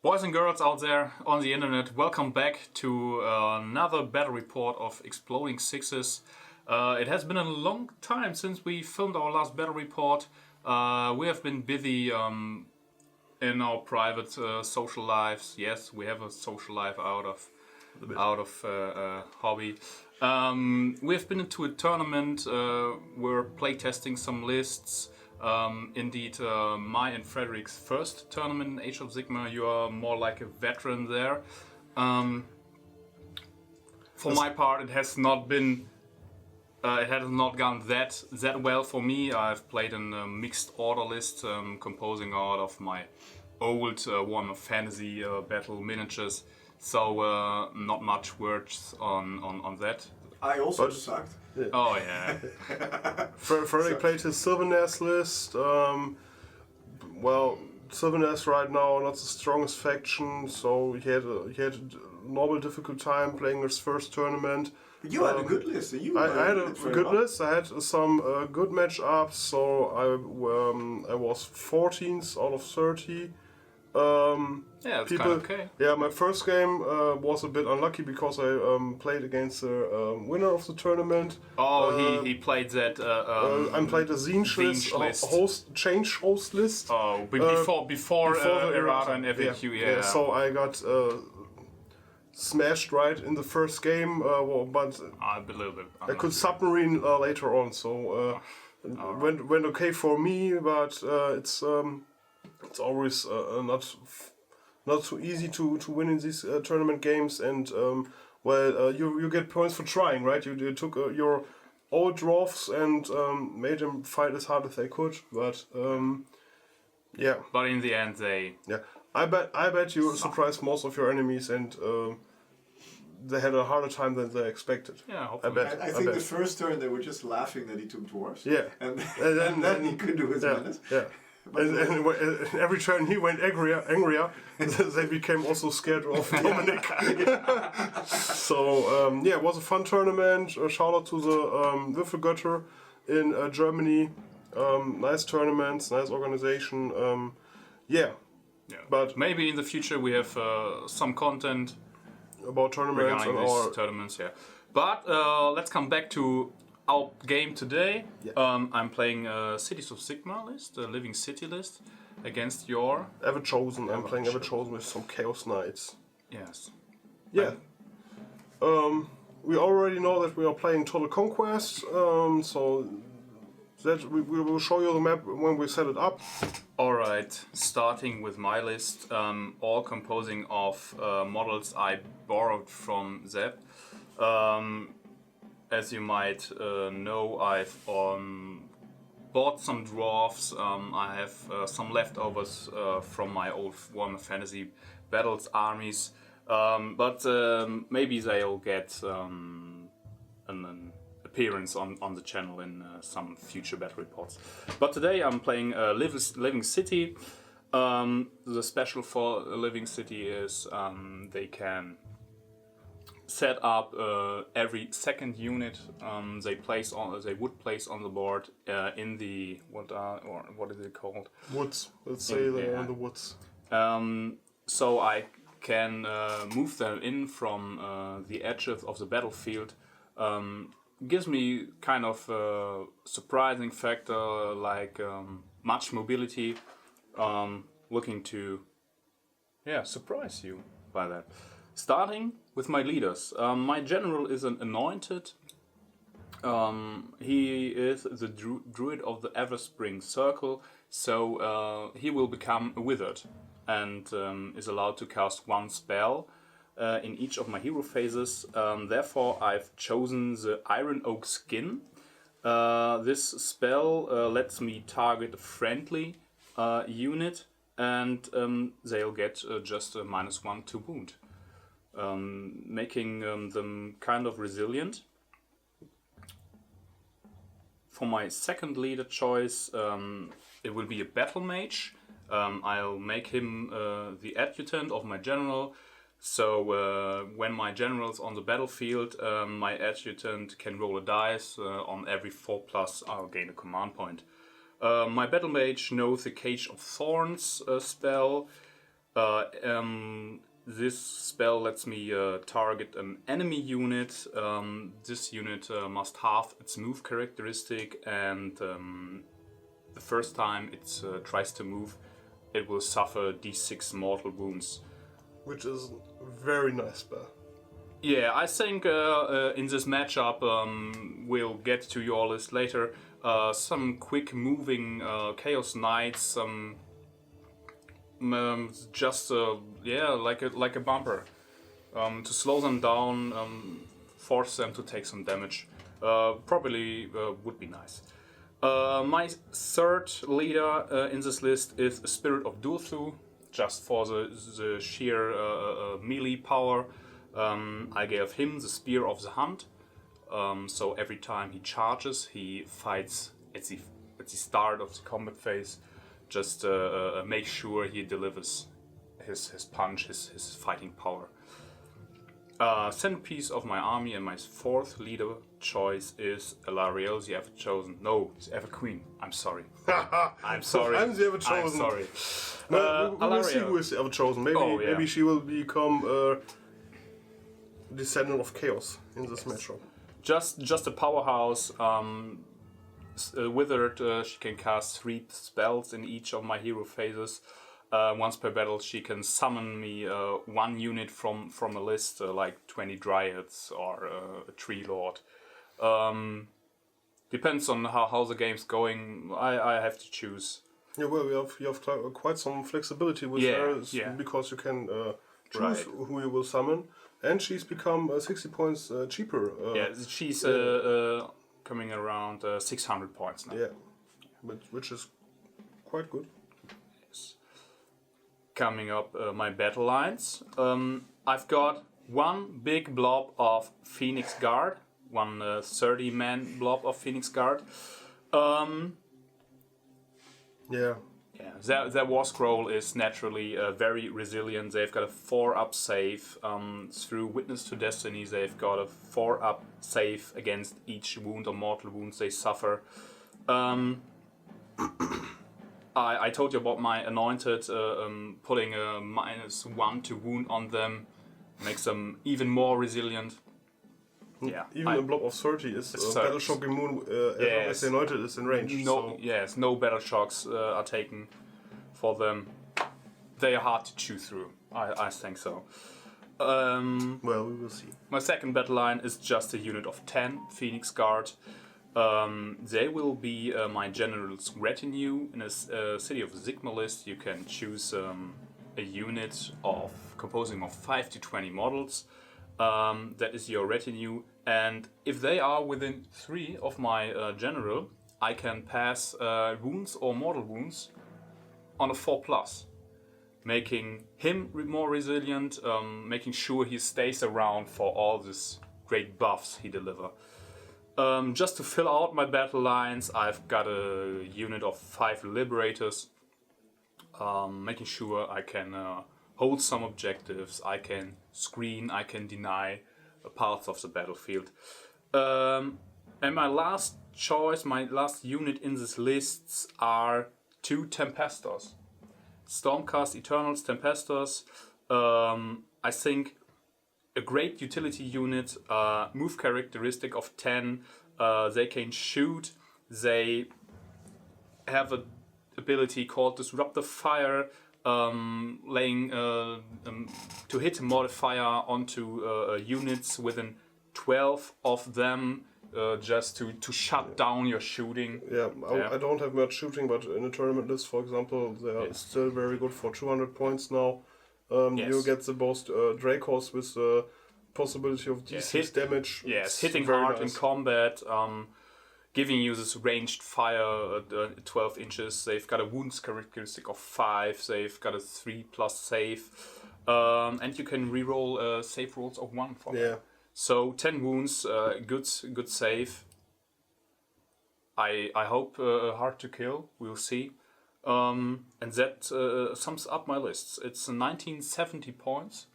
Boys and girls out there on the internet, welcome back to another battle report of Exploding Sixes. It has been a long time since we filmed our last battle report. We have been busy in our private social lives. Yes, we have a social life out of hobby. We have been into a tournament. We're playtesting some lists. Indeed, my and Frederick's first tournament in Age of Sigmar. You are more like a veteran there. For my part, it has not been. It has not gone that well for me. I've played in a mixed order list, composing out of my old Warhammer Fantasy battle miniatures. So not much words on that. I also sucked. Yeah. Oh yeah. Frederick played his Sylvaness list. Sylvaness right now not the strongest faction, so he had a normal difficult time playing his first tournament. But you had a good list. I had a good list. I had some good matchups, so I was 14th out of 30. Yeah, it's kind of okay. Yeah, my first game was a bit unlucky because I played against the winner of the tournament. Oh, he played that. I played a Zinch list, change host list. Oh, before the errata and FAQ. Yeah. So I got smashed right in the first game, but a little bit. I could submarine later on. So went okay for me, but it's always not so easy to win in these tournament games, and you get points for trying, right? You took your old dwarfs and made them fight as hard as they could, but yeah. But in the end, I bet you surprised most of your enemies, and they had a harder time than they expected. Yeah, hopefully. I think the first turn they were just laughing that he took dwarfs. Yeah, and then he could do his menace. Yeah. And every turn he went angrier, they became also scared of Dominic. So, it was a fun tournament. Shout out to the Würfelgötter in Germany. Nice tournaments, nice organization. But maybe in the future we have some content about tournaments regarding these tournaments. Yeah. But let's come back to our game today. Yeah. I'm playing Cities of Sigmar list, a Living City list, against your Everchosen. I'm playing Everchosen with some Chaos Knights. Yes. Yeah. We already know that we are playing Total Conquest, so that we will show you the map when we set it up. Alright, starting with my list, all composing of models I borrowed from Zeb. As you might know, I've bought some dwarfs. I have some leftovers from my old Warhammer Fantasy Battles armies, but maybe they'll get an appearance on the channel in some future battle reports. But today I'm playing Living City. The special for Living City is they can set up every second unit they would place on the board in the what is it called? Woods. Let's say they're in the woods. So I can move them in from the edges of the battlefield. Gives me kind of a surprising factor, like much mobility. Looking to surprise you by that. Starting with my leaders. My general is an anointed. He is the druid of the Everspring Circle, so he will become a wizard and is allowed to cast one spell in each of my hero phases. Therefore, I've chosen the Iron Oak Skin. This spell lets me target a friendly unit, and they'll get just a -1 to wound. Making them kind of resilient. For my second leader choice, it will be a battle mage. I'll make him the adjutant of my general. So when my general's on the battlefield, my adjutant can roll a dice. On every 4+, I'll gain a command point. My battle mage knows the Cage of Thorns spell. This spell lets me target an enemy unit. This unit must halve its move characteristic, and the first time it tries to move, it will suffer d6 mortal wounds. Which is a very nice spell. Yeah, I think in this matchup, we'll get to your list later, some quick moving Chaos Knights, some just like a bumper, to slow them down, force them to take some damage. Probably would be nice. My third leader in this list is Spirit of Dulthu, just for the sheer melee power. I gave him the Spear of the Hunt, so every time he charges, he fights at the start of the combat phase. Just make sure he delivers his punch, his fighting power. Centerpiece of my army and my fourth leader choice is Etherial, the Everchosen. No, the Everqueen. I'm sorry. I'm sorry. I'm the Everchosen. I'm sorry. We will see who is the Everchosen. Maybe she will become a descendant of Chaos in this matchup. Just a powerhouse. Withered, she can cast 3 spells in each of my hero phases. Once per battle, she can summon me 1 unit from a list, like 20 Dryads or a Tree Lord. Depends on how the game's going. I have to choose. Yeah, well, you have quite some flexibility with her, because you can choose who you will summon, and she's become 60 points cheaper. She's coming around 600 points now. Yeah, which is quite good. Coming up, my battle lines. I've got 1 big blob of Phoenix Guard, 1 30-man blob of Phoenix Guard. Their War Scroll is naturally very resilient. They've got a 4-up save. Through Witness to Destiny, they've got a 4-up save against each wound or mortal wounds they suffer. I told you about my Anointed, putting a -1 to wound on them, makes them even more resilient. Yeah, Even a blob of 30 is battle shock immune as long as the Anointed is in range. No battle shocks are taken for them. They are hard to chew through. I think so. Well, we will see. My second battle line is just a unit of 10 Phoenix Guard. They will be my general's retinue. In a City of Sigmar list, you can choose a unit composing of 5 to 20 models. That is your retinue, and if they are within 3 of my general, I can pass wounds or mortal wounds on a 4+, making him more resilient, making sure he stays around for all these great buffs he delivers. Just to fill out my battle lines, I've got a unit of 5 Liberators, making sure I can hold some objectives, I can screen, I can deny parts of the battlefield. And my last choice, my last unit in this list are 2 Tempestors. Stormcast Eternals Tempestors. I think a great utility unit, move characteristic of 10. They can shoot. They have an ability called Disruptive Fire, laying to hit modifier onto units within 12 of them, just to shut down your shooting. I don't have much shooting, but in a tournament list, for example, they are still very good for 200 points now. You get the both Dracos with the possibility of D6 damage. Yes, hitting hard in combat, giving you this ranged fire at 12 inches. They've got a wounds characteristic of 5. They've got a 3+ save, and you can reroll save rolls of 1 for them. So 10 wounds, good save. I hope hard to kill. We'll see. And that sums up my lists. It's 1970 points.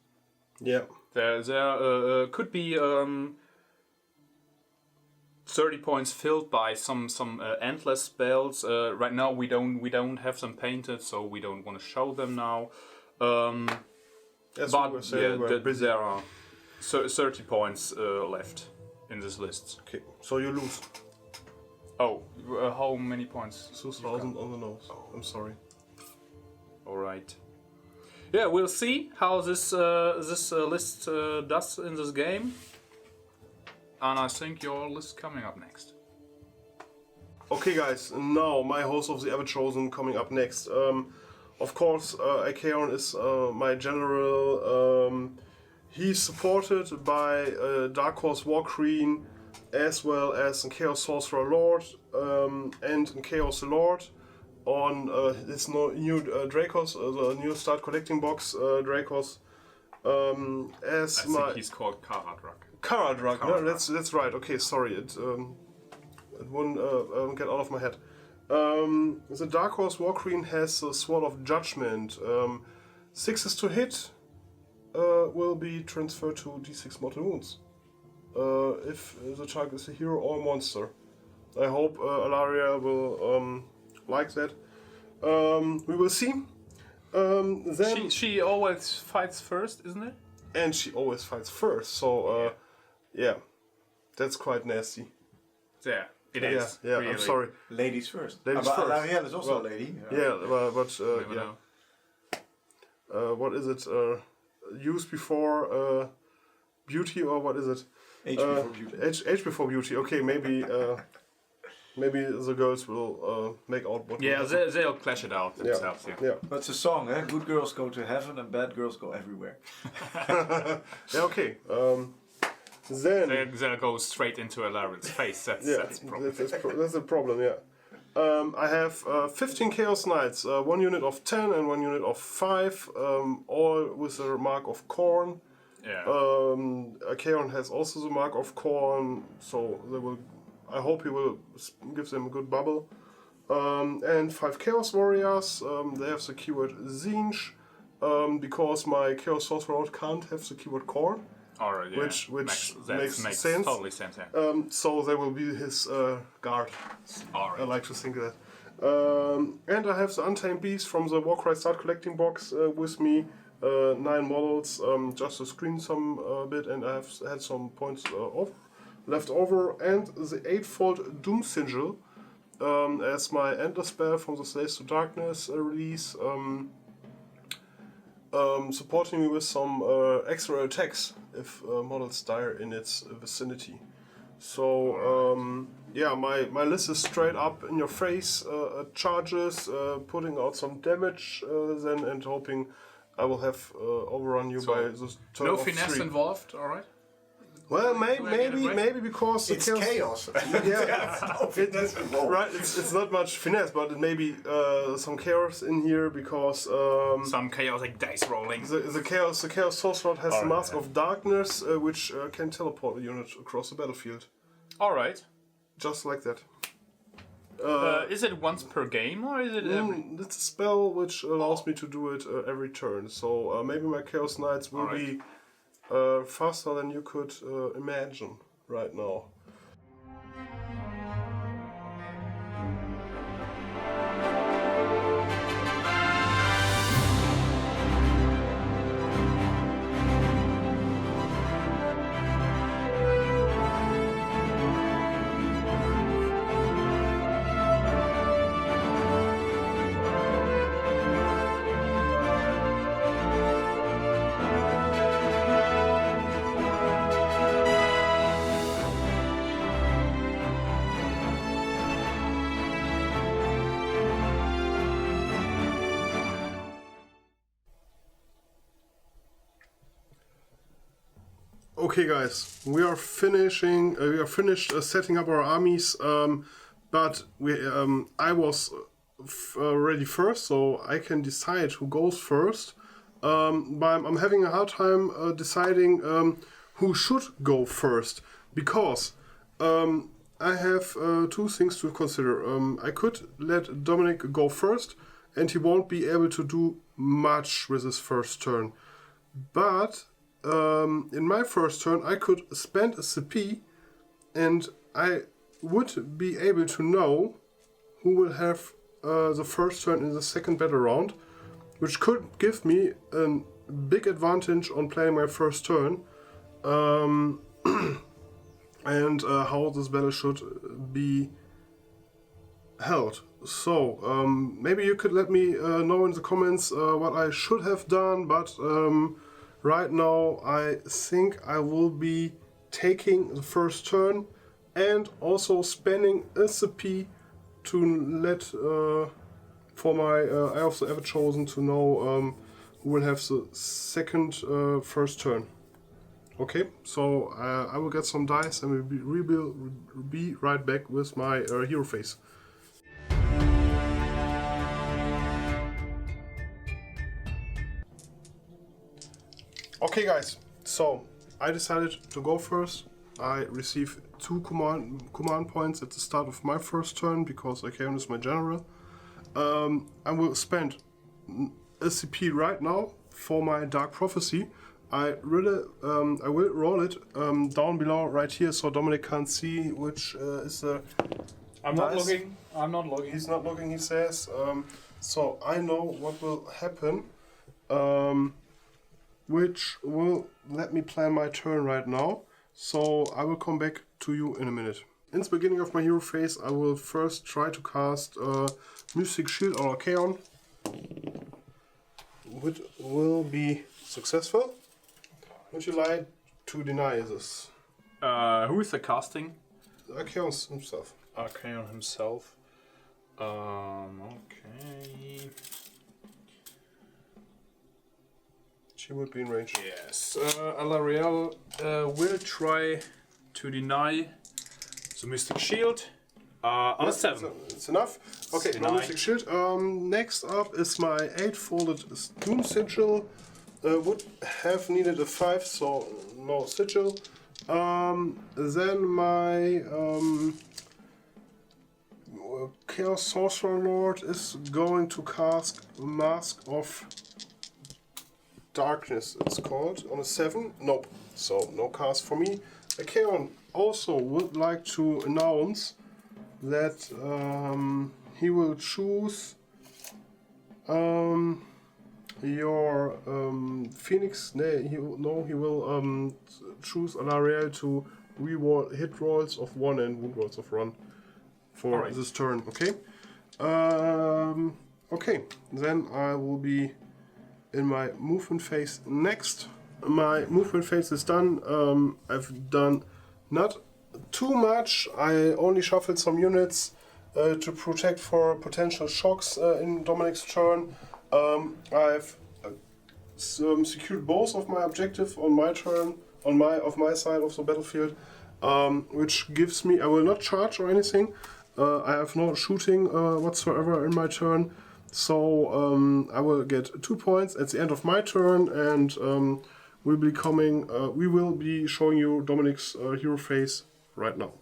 Yeah. There could be 30 points filled by some endless spells. Right now we don't have them painted, so we don't want to show them now. As we were But saying, we're busy. there are 30 points left in this list. Okay, so you lose Oh, how many points? 2,000 on the nose. I'm sorry. All right. Yeah, we'll see how this list does in this game. And I think your list coming up next. Okay, guys, now my host of the Everchosen coming up next. Of course, Aakash is my general. He's supported by Dark Horse War Queen, as well as Chaos Sorcerer Lord and Chaos Lord on this new Dracos, the new Start Collecting Box Dracos. As I think he's called Karadrak. Karadrak, no, that's right. Okay, sorry, it wouldn't get out of my head. The Dark Horse War Queen has a Sword of Judgment. 6 to hit will be transferred to d6 mortal wounds. If the target is a hero or a monster. I hope Alaria will like that. We will see. Then She always fights first, isn't it? and she always fights first, so yeah, that's quite nasty. Yeah, it is. Yeah, really. I'm sorry. Ladies first. Ladies but first. Ariel is also a lady. Yeah, but Never yeah. know. What is it? Use before beauty, or what is it? Age before beauty. Age before beauty. Okay, maybe maybe the girls will make out what. Yeah, they'll clash it out themselves. Yeah. Yeah. That's a song, eh? Good girls go to heaven and bad girls go everywhere. Yeah. Okay. Then They'll go straight into Alarian's face. That's the problem. that's a problem. Yeah. I have 15 Chaos Knights, 1 unit of 10 and 1 unit of 5, all with the mark of Khorne. Yeah. Aakash has also the mark of Khorne, so they will. I hope he will give them a good bubble. And 5 Chaos Warriors. They have the keyword Zinj, because my Chaos Sorcerer Lord can't have the keyword Khorne. Alright, yeah. Which that makes sense. Totally sense. Yeah. So they will be his guard. Alright. I like to think that. And I have the Untamed Beast from the Warcry Start Collecting Box with me. 9 models, just to screen some bit, and I have had some points left over. And the 8-fold Doom Sigil as my Endless spell from the Slaves to Darkness release. Supporting me with some extra attacks if models die in its vicinity. So yeah, my list is straight up in your face, charges, putting out some damage, then and hoping I will have overrun you by the turn No of finesse 3. involved. Alright. Well, I get it right? maybe because It's chaos. Yeah, That's involved. right. It's not much finesse, but it may be some chaos in here because Some chaotic dice rolling. the chaos sorcerer has the Alright, mask yeah. of darkness, which can teleport a unit across the battlefield, Alright. just like that. Is it once per game or is it every? It's a spell which allows me to do it every turn. So maybe my Chaos Knights will Alright. be faster than you could imagine right now. Okay, guys, we are finishing. We are finished setting up our armies, but I was ready first, so I can decide who goes first. But I'm having a hard time deciding who should go first because I have 2 things to consider. I could let Dominic go first, and he won't be able to do much with his first turn, but in my first turn, I could spend a CP, and I would be able to know who will have the first turn in the second battle round. which could give me a big advantage on playing my first turn, and how this battle should be held. So, maybe you could let me know in the comments what I should have done, but right now I think I will be taking the first turn and also spending a CP to let for my Eye of the Everchosen to know who will have the second first turn. Okay, so I will get some dice and we'll be right back with my hero phase. Okay guys, so I decided to go first. I received 2 command points at the start of my first turn because I came as my general. I will spend a CP right now for my Dark Prophecy. I will roll it down below right here so Dominic can't see which is the I'm not looking. I'm not looking. He's not looking, he says. So I know what will happen, which will let me plan my turn right now. So I will come back to you in a minute. In the beginning of my hero phase, I will first try to cast Mystic Shield on Archaon, which will be successful. Would you like to deny this? Who is the casting? Archaon himself. Archaon himself. Okay. She would be in range. Yes. Alariel will try to deny the Mystic Shield. On a 7. It's enough. Okay, It's no 9. Mystic Shield. Next up is my 8-folded Doom Sigil. Would have needed a 5, so no Sigil. Then my Chaos Sorcerer Lord is going to cast Mask of Darkness, it's called, on a 7. Nope, so no cast for me. Archaon also would like to announce that he will choose your Phoenix. He will choose Alariel to reroll hit rolls of 1 and wound rolls of 1 for this turn. Okay. Okay. Then I will be in my movement phase next. My movement phase is done. I've done not too much. I only shuffled some units to protect for potential shocks in Dominic's turn. I've secured both of my objectives on my turn, on my side of the battlefield, which gives me. I will not charge or anything. I have no shooting whatsoever in my turn, so I will get 2 points at the end of my turn, and we'll be coming. We will be showing you Dominic's hero phase right now.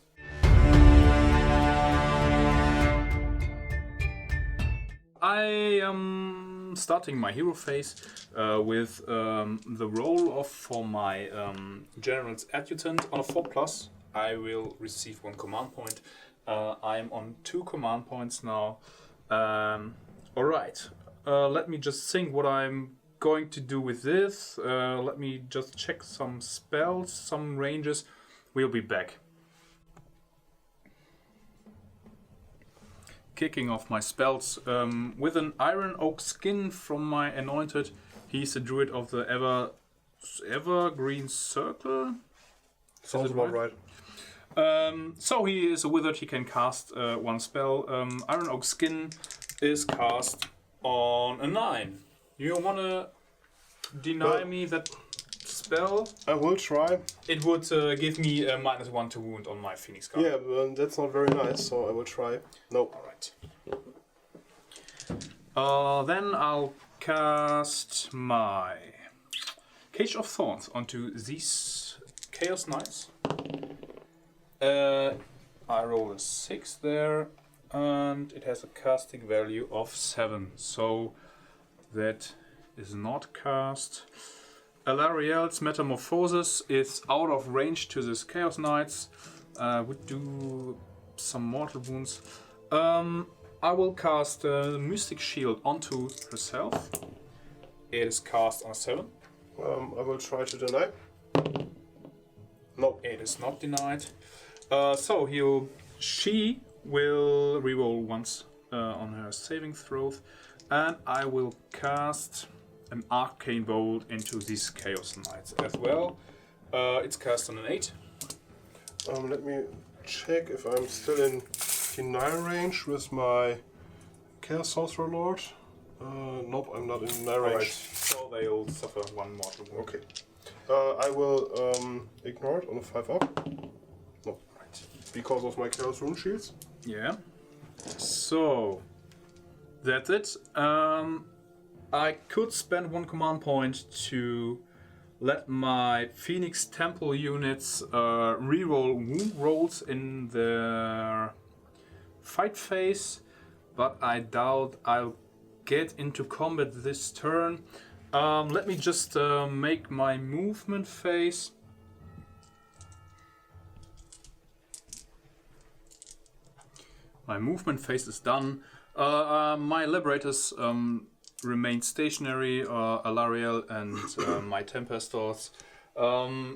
I am starting my hero phase with the roll for my General's Adjutant on a 4+. I will receive 1 command point. I am on 2 command points now. Alright, let me just think what I'm going to do with this. Let me just check some spells, some ranges. We'll be back. Kicking off my spells with an Iron Oak Skin from my Anointed. He's a druid of the Evergreen Circle. Sounds about right. So he is a wizard, he can cast 1 spell. Iron Oak Skin is cast on a 9. You wanna deny me that spell? I will try. It would give me a -1 to wound on my Phoenix card. Yeah, that's not very nice, so I will try. No. Alright. Then I'll cast my Cage of Thorns onto these Chaos Knights. I roll a 6 there, and it has a casting value of 7, so that is not cast. Alariel's Metamorphosis is out of range to this Chaos Knights. Would do some mortal wounds. I will cast Mystic Shield onto herself. It is cast on a 7. I will try to deny. No. It is not denied. So she will reroll once on her saving throw, and I will cast an Arcane Bolt into these Chaos Knights as well. It's cast on an 8. Let me check if I'm still in deny range with my Chaos Sorcerer Lord. Nope, I'm not in deny range. Right. So they'll suffer 1 mortal wound. Okay. I will ignore it on a 5 up. No. Right. Because of my Chaos Rune Shields. Yeah. So that's it. I could spend 1 command point to let my Phoenix Temple units reroll wound rolls in their fight phase, but I doubt I'll get into combat this turn. Let me just make my movement phase. My movement phase is done. My Liberators remain stationary. Alariel and my Tempestors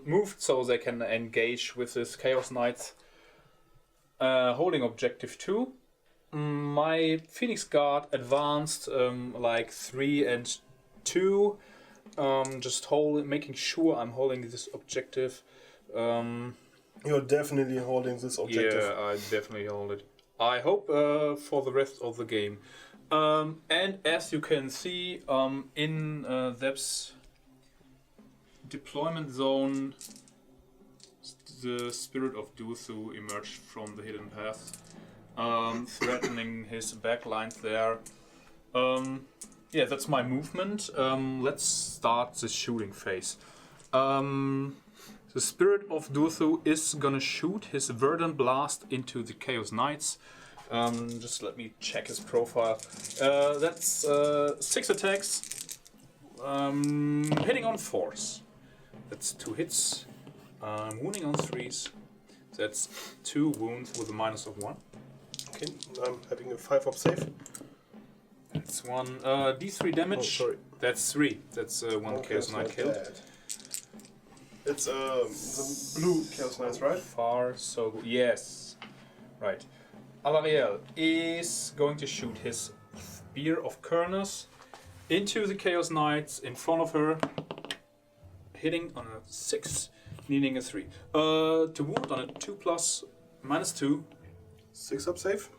moved so they can engage with this Chaos Knights. Holding objective 2. My Phoenix Guard advanced like 3 and 2. Just making sure I'm holding this objective. You're definitely holding this objective. Yeah, I definitely hold it. I hope for the rest of the game. And as you can see, in Theb's deployment zone, the Spirit of Duthu emerged from the hidden path, threatening his backlines there. Yeah, that's my movement. Let's start the shooting phase. The Spirit of Duthu is gonna shoot his Verdant Blast into the Chaos Knights. Just let me check his profile. That's 6 attacks, hitting on 4s. That's 2 hits. Wounding on 3s. That's 2 wounds with a minus of 1. Okay, I'm having a 5 up save. That's 1 D3 damage. Oh, sorry. That's 3. That's 1 Okay, Chaos it's Knight not killed. bad. It's the blue Chaos Knights, right? Far so good. Yes. Right. Alariel is going to shoot his Spear of Kurnus into the Chaos Knights in front of her, hitting on a 6, needing a 3. To wound on a 2+, minus 2. 6 up save.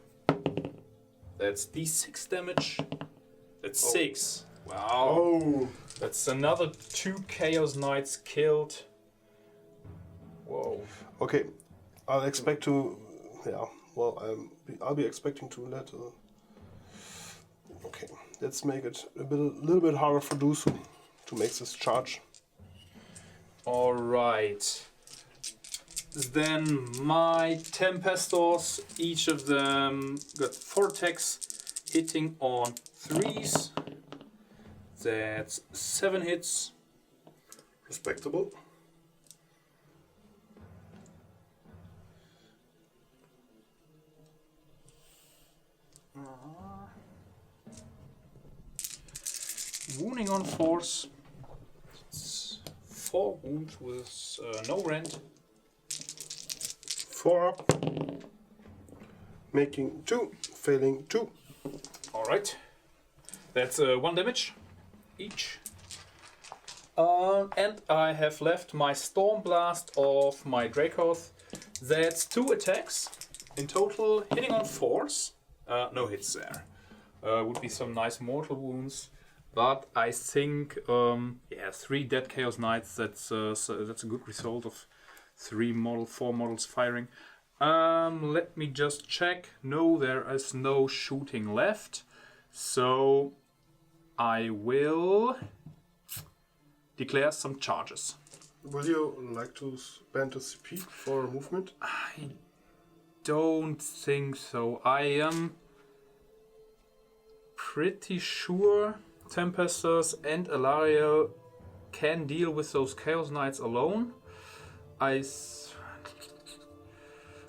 That's D6 damage. That's 6. Wow. Oh. That's another 2 Chaos Knights killed. Whoa. Okay, I'll expect to. Yeah. Well, I'll be expecting to let. Okay, let's make it a little bit harder for Dusu to make this charge. All right. Then my Tempestors, each of them got 4 attacks, hitting on 3s. That's 7 hits. Respectable. Wounding on 4s. It's 4 wounds with no rend. 4 up. Making 2. Failing 2. Alright. That's 1 damage each. And I have left my Storm Blast of my Dracoth. That's 2 attacks in total, hitting on 4s. No hits there. Would be some nice mortal wounds. But I think, 3 dead Chaos Knights, that's a good result of 4 models firing. Let me just check. No, there is no shooting left. So I will declare some charges. Would you like to spend a CP for movement? I don't think so. I am pretty sure Tempestors and Alariel can deal with those Chaos Knights alone.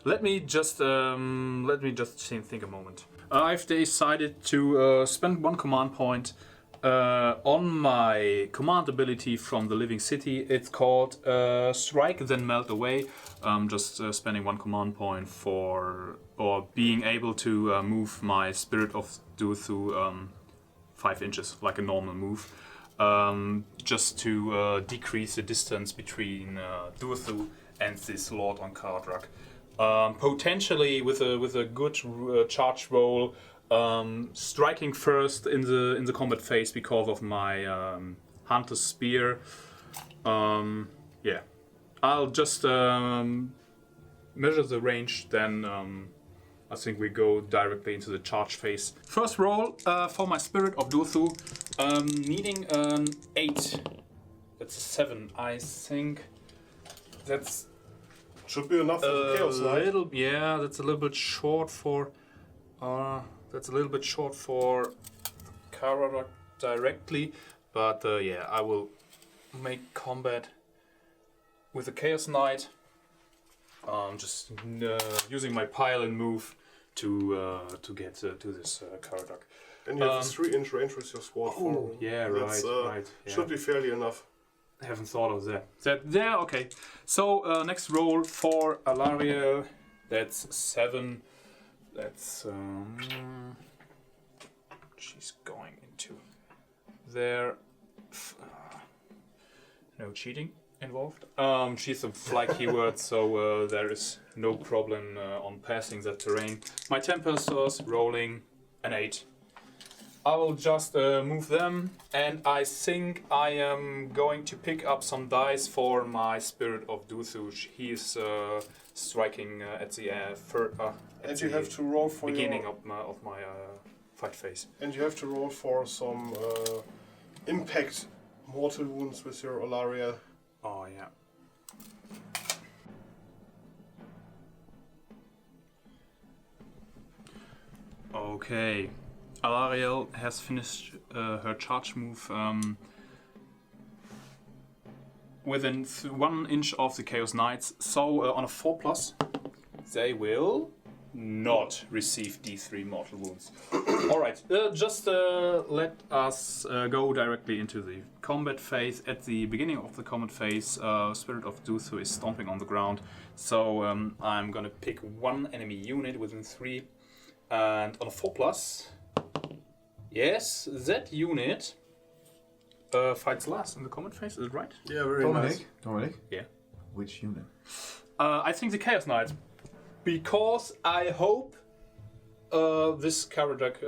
Let me just think a moment. I've decided to spend 1 command point On my command ability from the Living City, it's called Strike, then Melt Away. Just spending 1 command point for or being able to move my Spirit of Duathu 5 inches, like a normal move, just to decrease the distance between Duathu and this Lord on Kardrak. Potentially with a good charge roll. Striking first in the combat phase because of my Hunter's Spear. Yeah, I'll just measure the range, then I think we go directly into the charge phase. First roll for my Spirit of Duathu, needing an 8. That's a 7. I think that's Should be enough for the Chaos Knight. yeah, that's a little bit short for. That's a little bit short for Karadak directly, but yeah, I will make combat with the Chaos Knight. Just using my pile and move to get to this Karadak. And you have a 3-inch range with your sword. Oh, yeah, That's, right. Yeah. Should be fairly enough. I haven't thought of that. Yeah, okay. So next roll for Alaria, that's 7. That's she's going into there. No cheating involved. She's a fly keyword, so there is no problem on passing that terrain. My Tempesters rolling an 8. I will just move them, and I think I am going to pick up some dice for my Spirit of Duathu. He is striking at the And you have to roll for beginning of my fight phase. And you have to roll for some impact mortal wounds with your Alaria. Oh yeah. Okay. Alariel has finished her charge move within 1 inch of the Chaos Knights. So on a 4+, they will not receive D3 mortal wounds. Alright, just let us go directly into the combat phase. At the beginning of the combat phase, Spirit of Duathu is stomping on the ground. So I'm gonna pick 1 enemy unit within 3. And on a 4+, yes, that unit fights last in the combat phase, is it right? Yeah, very nice. Dominic? Yeah. Which unit? I think the Chaos Knight. Because I hope this Karadak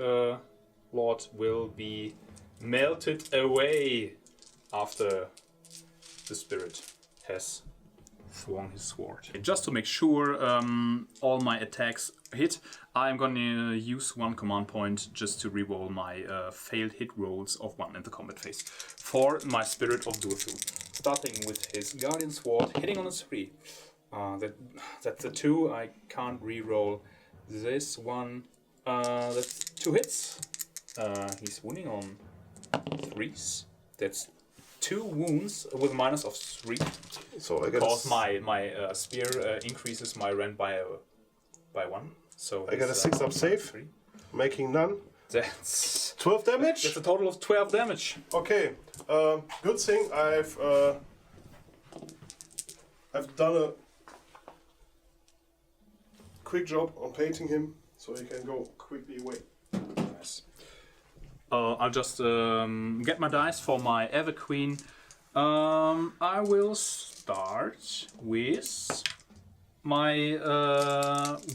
Lord will be melted away after the Spirit has swung his sword. Just to make sure all my attacks hit, I'm gonna use 1 command point just to reroll my failed hit rolls of 1 in the combat phase for my Spirit of Duathu. Starting with his Guardian Sword, hitting on a 3. That's a 2. I can't reroll this one. That's 2 hits. He's winning on 3s. That's 2 wounds with a minus of 3. So I get because my spear increases my rend by 1. So I get a 6-up save, 3. making none. That's 12 damage. That's a total of 12 damage. Okay, good thing I've done a quick job on painting him, so he can go quickly away. Nice. I'll just get my dice for my Everqueen. I will start with my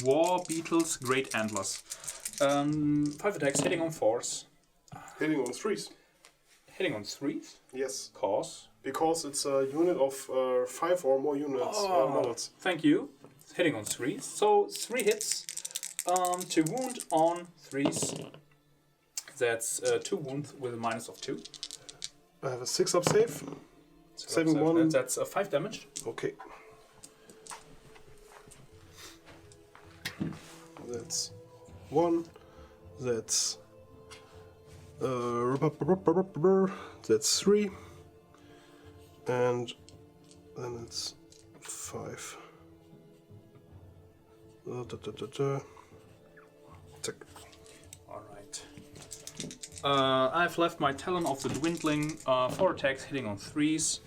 War Beetle's Great Antlers. 5 attacks, hitting on 4s. Hitting on 3s. Hitting on 3s? Yes. Because it's a unit of 5 or more units models. Thank you. Hitting on 3s. So 3 hits to wound on 3s. That's 2 wounds with a minus of 2. I have a 6-up save. Saving 1. That's 5 damage. Okay. That's 1. That's that's 3. And then it's 5. Tick. Alright. I've left my Talon of the Dwindling, 4 attacks hitting on 3s,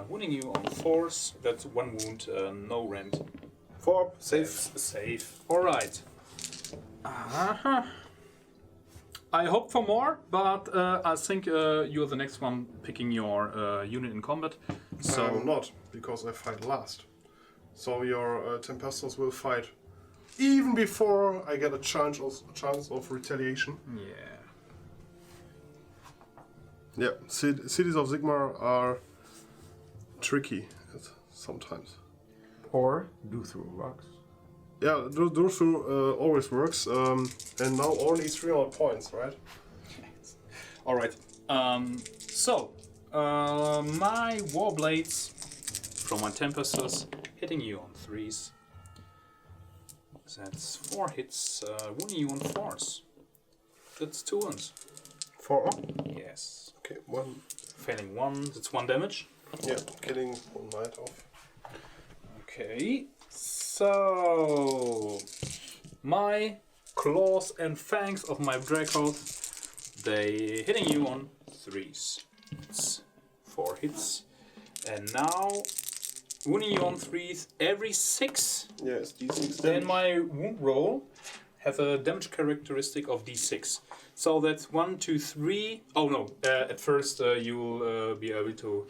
wounding you on 4s, that's 1 wound, no rend. 4 safe. Safe. Alright. I hope for more, but I think you're the next one picking your unit in combat. So I'm not, because I fight last. So your Tempestos will fight even before I get a chance of retaliation. Yeah, cities of Sigmar are tricky sometimes. Or do through rocks. Yeah, do through always works. And now only 300 points, right? Alright. So, my Warblades from my Tempesters hitting you on 3s. That's 4 hits, wounding you on 4s. That's 2 wounds. 4? Yes. Okay, 1. Failing 1, that's 1 damage. Yeah, killing 1 knight off. Okay, so my claws and fangs of my Draco, they hitting you on 3s. It's 4 hits. And now wounding you on 3s every 6. Yes, d6 Then damage. my wound roll has a damage characteristic of d6. So that's 1, 2, 3. Oh no, at first you'll be able to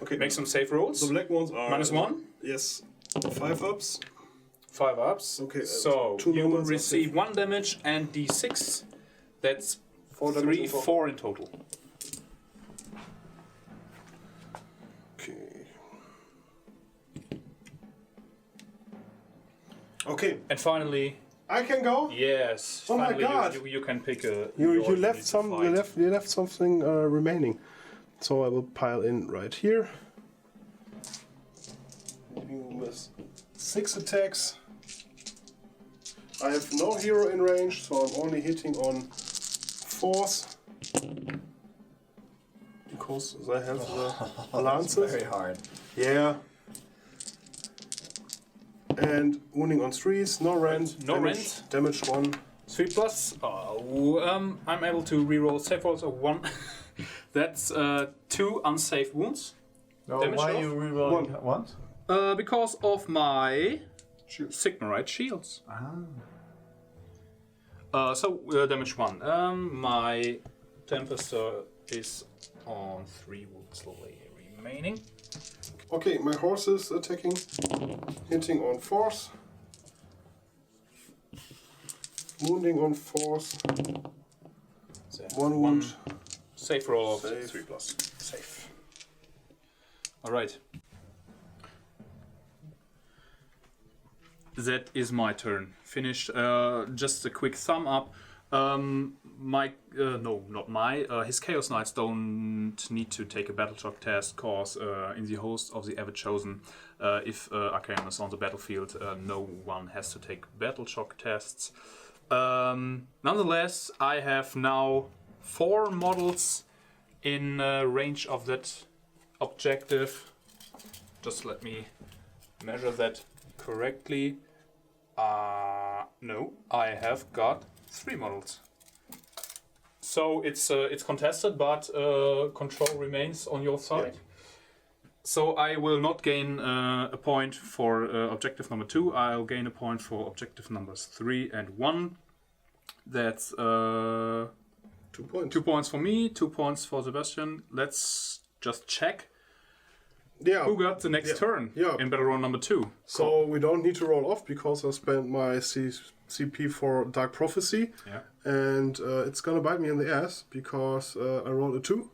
Okay, make some save rolls. the black ones are... -1. Yes, 5 ups. 5 ups. Okay, So 2 you will normals are receive safe. 1 damage and d6. That's 4 damage 3, in total. 4 in total. Okay. Okay, And finally, I can go. yes. Oh my finally God. You can pick a. You your left unit some. to You fight. left something remaining, so I will pile in right here. You miss 6 attacks. I have no hero in range, so I'm only hitting on 4s. Because I have the lances. Very hard. Yeah. And wounding on 3s, no rend. No damage, rend. Damage 1. 3 plus. Oh, I'm able to reroll save rolls of 1. That's 2 unsafe wounds. No, Damage why off? you rerolling once? Because of my Shield. Sigmarite shields. Ah. So damage 1. My Tempester is on 3 wounds remaining. Okay, my horse is attacking, hitting on 4s, wounding on 4s, So 1 wound. Safe roll of Save. 3 plus. Safe. Alright. That is my turn. Finished. Just a quick thumb up. His Chaos Knights don't need to take a battle shock test, cause in the host of the Everchosen, if Arcanum is on the battlefield, no one has to take battle shock tests. Nonetheless, I have now 4 models in range of that objective. Just let me measure that correctly. No, I have got 3 models. So it's contested, but control remains on your side. Yeah. So I will not gain a point for objective number 2. I'll gain a point for objective numbers 3 and 1. That's 2 points. 2 points for me, 2 points for Sebastian. Let's just check Yeah. who got the next turn in battle round number 2. So we don't need to roll off because I spent my CP for Dark Prophecy. Yeah. And it's gonna bite me in the ass because I rolled a 2,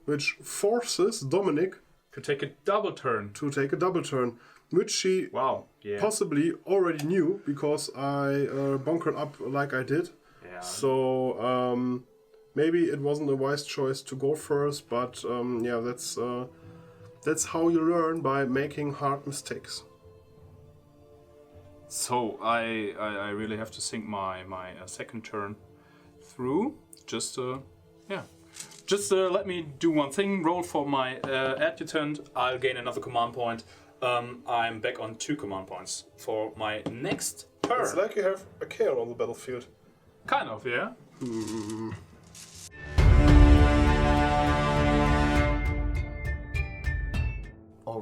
which forces Dominic To take a double turn. to take a double turn, which she Wow. Yeah. possibly already knew because I bunkered up like I did. Yeah. So maybe it wasn't a wise choice to go first, but yeah, that's how you learn, by making hard mistakes. So I really have to think my second turn through. Just let me do one thing. Roll for my adjutant. I'll gain another command point. I'm back on 2 command points for my next turn. It's like you have a Chaos on the battlefield. Kind of, yeah.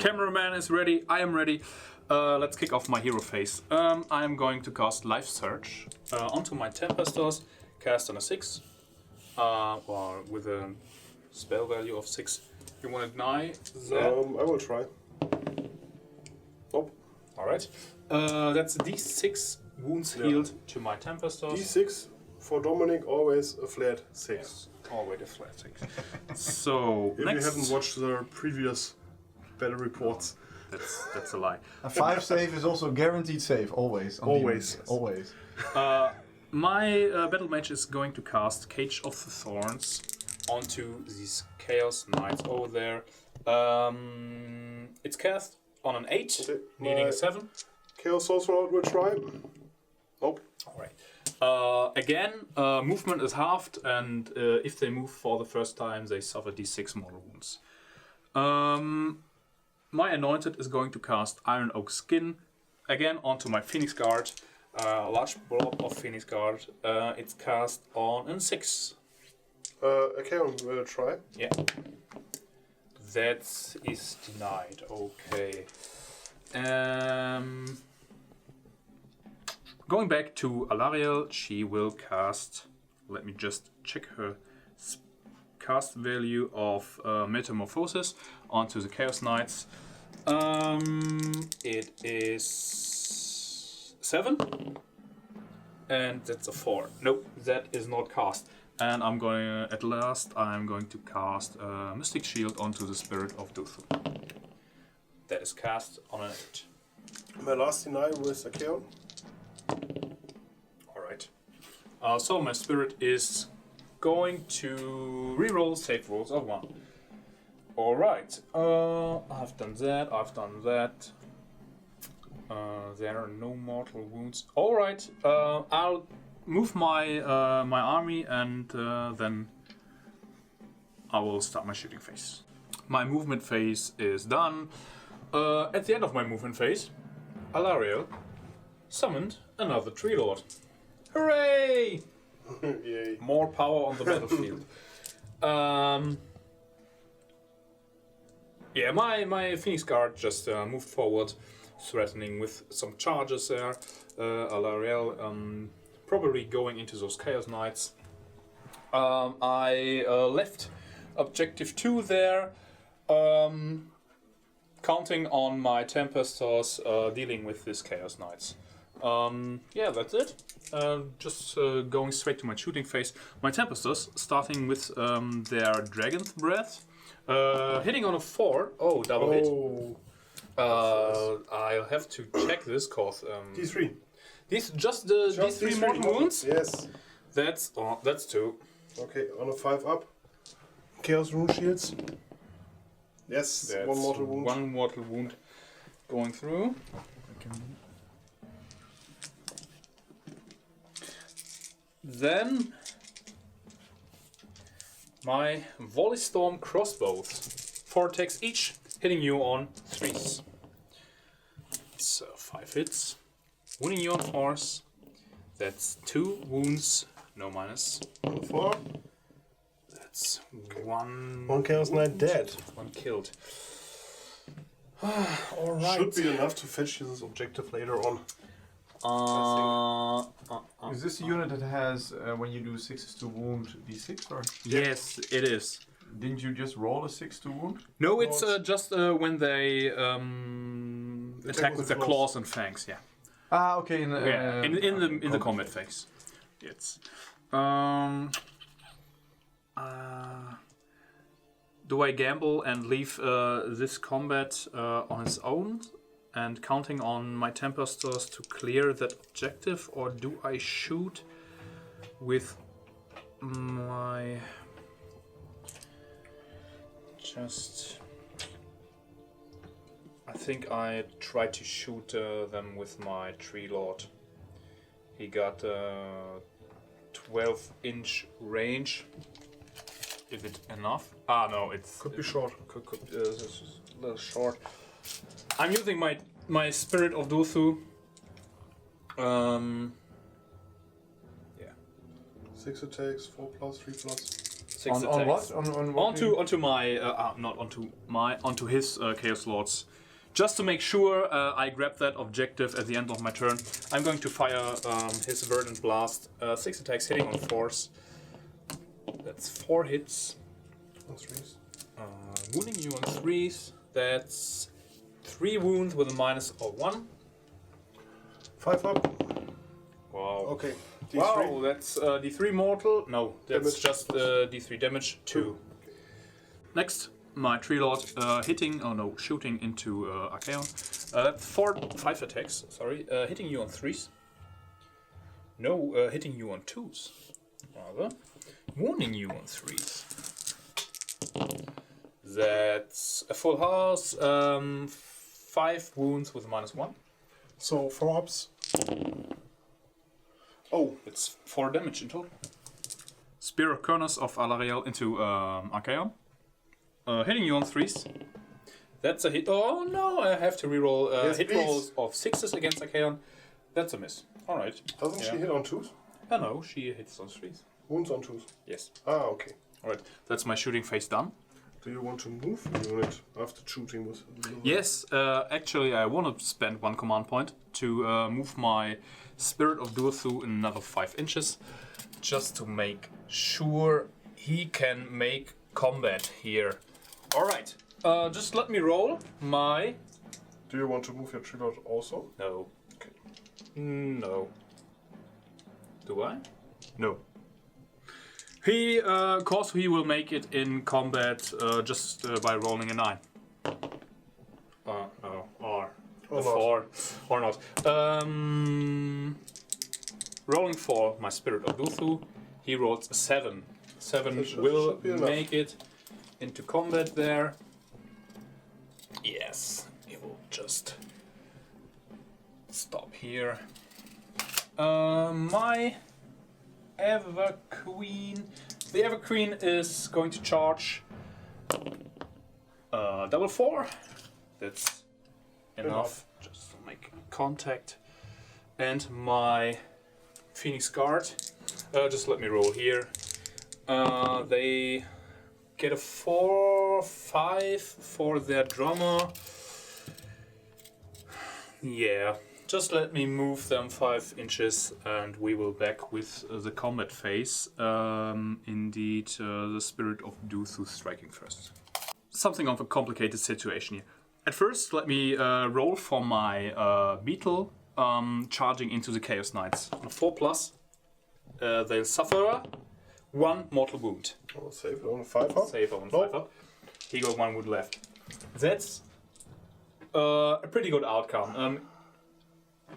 Cameraman is ready. I am ready. Let's kick off my hero phase. I am going to cast Life Surge onto my Tempestors. Cast on a 6. Or with a spell value of 6. You want to deny that? I will try. Nope. Alright. That's D6 wounds healed to my Tempestors. D6 for Dominic, always a flat 6. Always a flat 6. So, If next. you haven't watched the previous battle reports. That's a lie. A 5 save is also guaranteed save, always. On Always. demons. Always. My battle mage is going to cast Cage of the Thorns onto these Chaos Knights over there. It's cast on an 8, Okay, needing my- a 7. Chaos Sorcerer will try. Nope. Alright. Again, movement is halved, and if they move for the first time, they suffer d6 mortal wounds. My Anointed is going to cast Iron Oak Skin again onto my Phoenix Guard. A large blob of Phoenix Guard. It's cast on an 6. Okay, will try. Yeah. That is denied. Okay. Going back to Alariel, she will cast. Let me just check her cast value of Metamorphosis onto the Chaos Knights. It is 7, and that's a 4. Nope, that is not cast. And I'm going I'm going to cast Mystic Shield onto the Spirit of Duthu. That is cast on an 8. My last deny with Acheon. Alright. So my Spirit is going to reroll save rolls of 1. Alright. I've done that. There are no mortal wounds. Alright. I'll move my my army, and then I will start my shooting phase. My movement phase is done. At the end of my movement phase, Alariel summoned another Tree Lord. Hooray! Yay. More power on the battlefield. Yeah, my Phoenix Guard just moved forward, threatening with some charges there. Alariel probably going into those Chaos Knights. I left Objective 2 there, counting on my Tempestors dealing with these Chaos Knights. Yeah, that's it. Just going straight to my shooting phase. My Tempestors, starting with their Dragon's Breath, hitting on a 4. Oh, double hit. I'll have to check this cause. D3. These just these 3 mortal wounds. Yes. That's 2. Okay, on a 5 up. Chaos Rune Shields. Yes, That's one mortal wound. One mortal wound going through. Then my Volley Storm crossbows, 4 attacks each, hitting you on 3s. It's 5 hits, wounding you on 4s. That's 2 wounds, no minus. 4. That's 1. One Chaos Knight dead. 1 killed. All right. Should be enough to fetch this objective later on. Is this a unit that has, when you do 6s to wound, d6 or? Yes, it is. Didn't you just roll a 6 to wound? No, it's just when they attack with their claws and fangs. Yeah. Ah, okay. In the combat phase. Yes. Do I gamble and leave this combat on its own and counting on my Tempestors to clear that objective, or do I shoot with my I think I try to shoot them with my Tree Lord. He got 12-inch range. Is it enough? Ah, no, it's Could be short. Could this is a little short. I'm using my Spirit of Duthu. Yeah. 6 attacks, 4+, 3+. 6 On attacks. what? On what? Onto my not onto my onto his Chaos Lords. Just to make sure I grab that objective at the end of my turn, I'm going to fire his Verdant Blast. 6 attacks hitting on 4s. That's 4 hits. On 3s. Wounding you on 3s. That's 3 wounds with a minus of 1. 5 up. Wow. Okay. D3. Wow, that's D3 mortal. No, that's Damage. just D3 damage. 2. Next, my Tree Lord shooting into Archaon. That's 5 attacks. Sorry, hitting you on 3s. No, hitting you on 2s. Rather, wounding you on 3s. That's a full house. 5 wounds with a minus 1. So 4 ups. Oh, It's 4 damage in total. Spear of Kernus of Alariel into Archaon. Hitting you on 3s. That's a hit. Oh no, I have to reroll Yes, hit please. rolls of 6s against Archaon. That's a miss. Alright. doesn't she hit on 2s? Oh no, she hits on 3s. Wounds on 2s. Yes. Ah, okay. Alright, that's my shooting phase done. Do you want to move your unit after shooting with? Yes, actually I want to spend 1 command point to move my Spirit of Durthu another 5 inches, just to make sure he can make combat here. Alright, just let me roll my... Do you want to move your tree lord also? No. Okay. No. Do I? No. He, course he will make it in combat just by rolling a 9. No, or Or a 4, or not. Rolling for my Spirit of Durthu, he rolls a 7. 7 That should will be enough. make it into combat there. Yes, he will just stop here. My Everqueen. The Everqueen is going to charge double 4. That's enough just to make contact. And my Phoenix Guard. Just let me roll here. They get a 4-5 for their drummer. Yeah. Just let me move them 5 inches and we will back with the combat phase. Indeed, the Spirit of Durthu striking first. Something of a complicated situation here. At first, let me roll for my Beetle charging into the Chaos Knights. On a 4+, they'll suffer 1 mortal wound. I'll save it on a 5 up. Save on No. 5 up. He got 1 wound left. That's a pretty good outcome.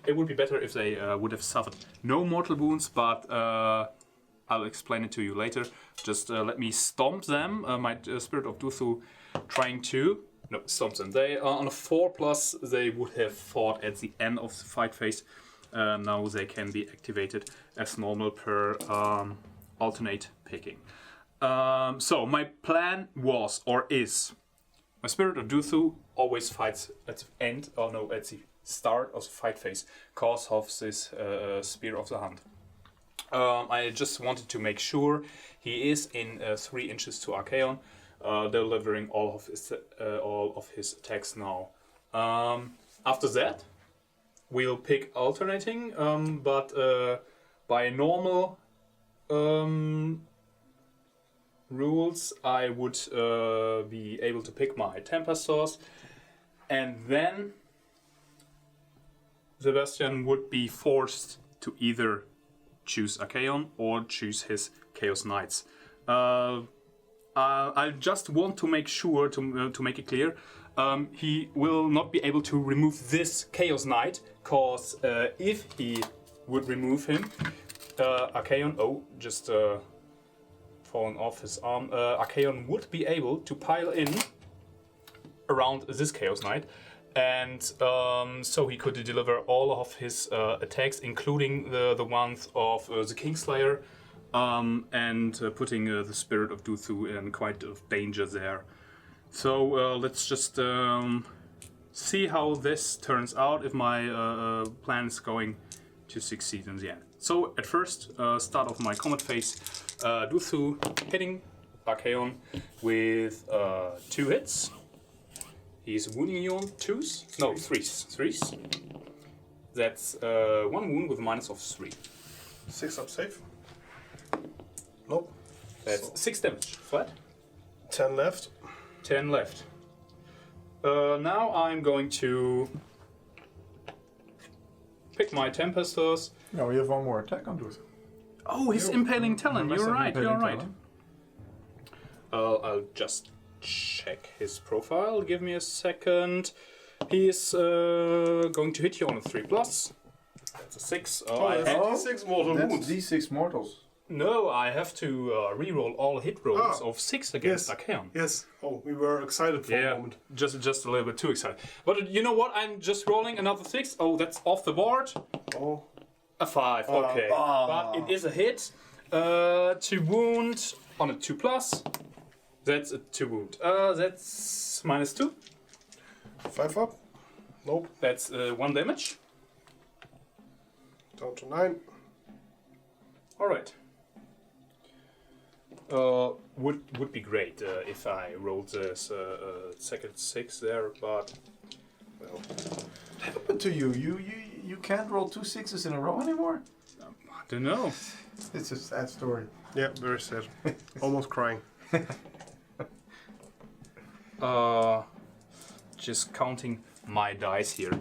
It would be better if they would have suffered no mortal wounds, but I'll explain it to you later. Just let me stomp them. My Spirit of Durthu trying to... No, stomp them. They are on a 4+, they would have fought at the end of the fight phase. Now they can be activated as normal per alternate picking. So my plan was, or is, my Spirit of Durthu always fights at the end, or no, at the start of the fight phase, cause of this Spear of the Hand. I just wanted to make sure he is in 3 inches to Archaon, delivering all of his attacks now. After that, we'll pick alternating, but by normal rules, I would be able to pick my Temper Source, and then Sebastian would be forced to either choose Archaon or choose his Chaos Knights. I just want to make sure, to make it clear, he will not be able to remove this Chaos Knight, cause if he would remove him, Archaon, just falling off his arm, Archaon would be able to pile in around this Chaos Knight, and so he could deliver all of his attacks, including the ones of the Kingslayer, and putting the Spirit of Durthu in quite of danger there. So let's just see how this turns out, if my plan is going to succeed in the end. So at first, start of my combat phase, Durthu hitting Archaon with 2 hits. He's wounding you on 2s? No, 3s. That's 1 wound with a minus of 3. 6 up safe. Nope. That's 6 damage, flat. 10 left. 10 left. Now I'm going to pick my Tempesters. No, we have one more attack on Duth. Oh, he's Impaling Talon. You're right, you're right. I'll just check his profile. Give me a second. He is going to hit you on a 3+. That's a 6. D6 mortal That's wounds. D6 mortals. No, I have to reroll all hit rolls of 6 against Archaon. Yes. Oh, we were excited for a moment. just a little bit too excited. But you know what? I'm just rolling another 6. Oh, that's off the board. Oh. A 5. Okay, but it is a hit. 2 wound on a 2+. That's a 2 wound. That's -2. 5 up. Nope. That's 1 damage. Down to 9. All right. Would be great if I rolled this second 6 there, but well, What happened to you? You can't roll 2 6s in a row anymore? I don't know. It's a sad story. Yeah, very sad. Almost crying. Just counting my dice here.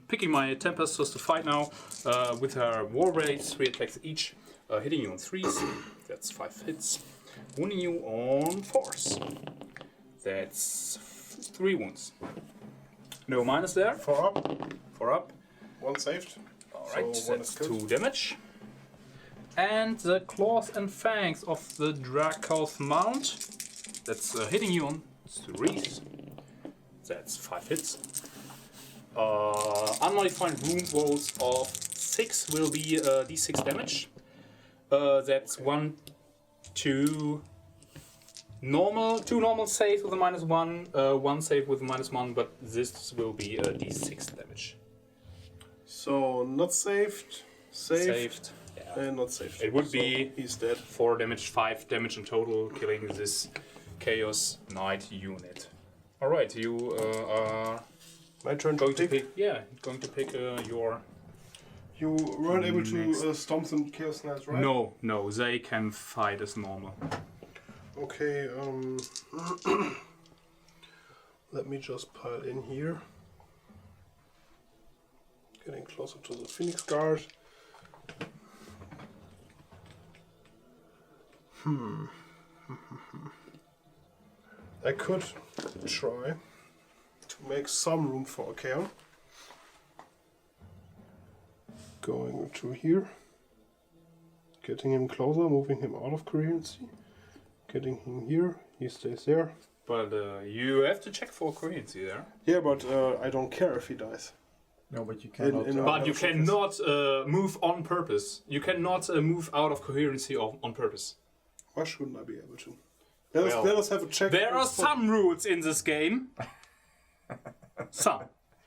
Picking my Tempesters to fight now with her War Rays, 3 attacks each, hitting you on 3s. That's 5 hits. Wounding you on 4s. That's 3 wounds. No minus there. 4 up. 4 up. 1 saved. Alright, So 1 that's is good. 2 damage. And the Claws and Fangs of the Dracoth Mount. That's hitting you on 3s. That's 5 hits. Unmodified wound rolls of 6 will be d6 damage. That's 1, 2 normal saves with a -1, 1 save with a -1, but this will be d6 damage. So not saved, saved, Yeah. and not saved. It would So be he's dead. 4 damage, 5 damage in total, killing this Chaos Knight unit. Alright, you are My turn to going to pick. pick. Going to pick your. You weren't able to Next. stomp some Chaos Knights, right? No, they can fight as normal. Okay, let me just pile in here. Getting closer to the Phoenix Guard. I could try to make some room for Archaon. Going to here. Getting him closer, moving him out of coherency. Getting him here, he stays there. But you have to check for coherency there. Yeah, but I don't care if he dies. No, but you cannot. In- But you no, cannot move on purpose. You cannot move out of coherency on purpose. Why shouldn't I be able to? Well, Let us have a check. There are for- some rules in this game. Some.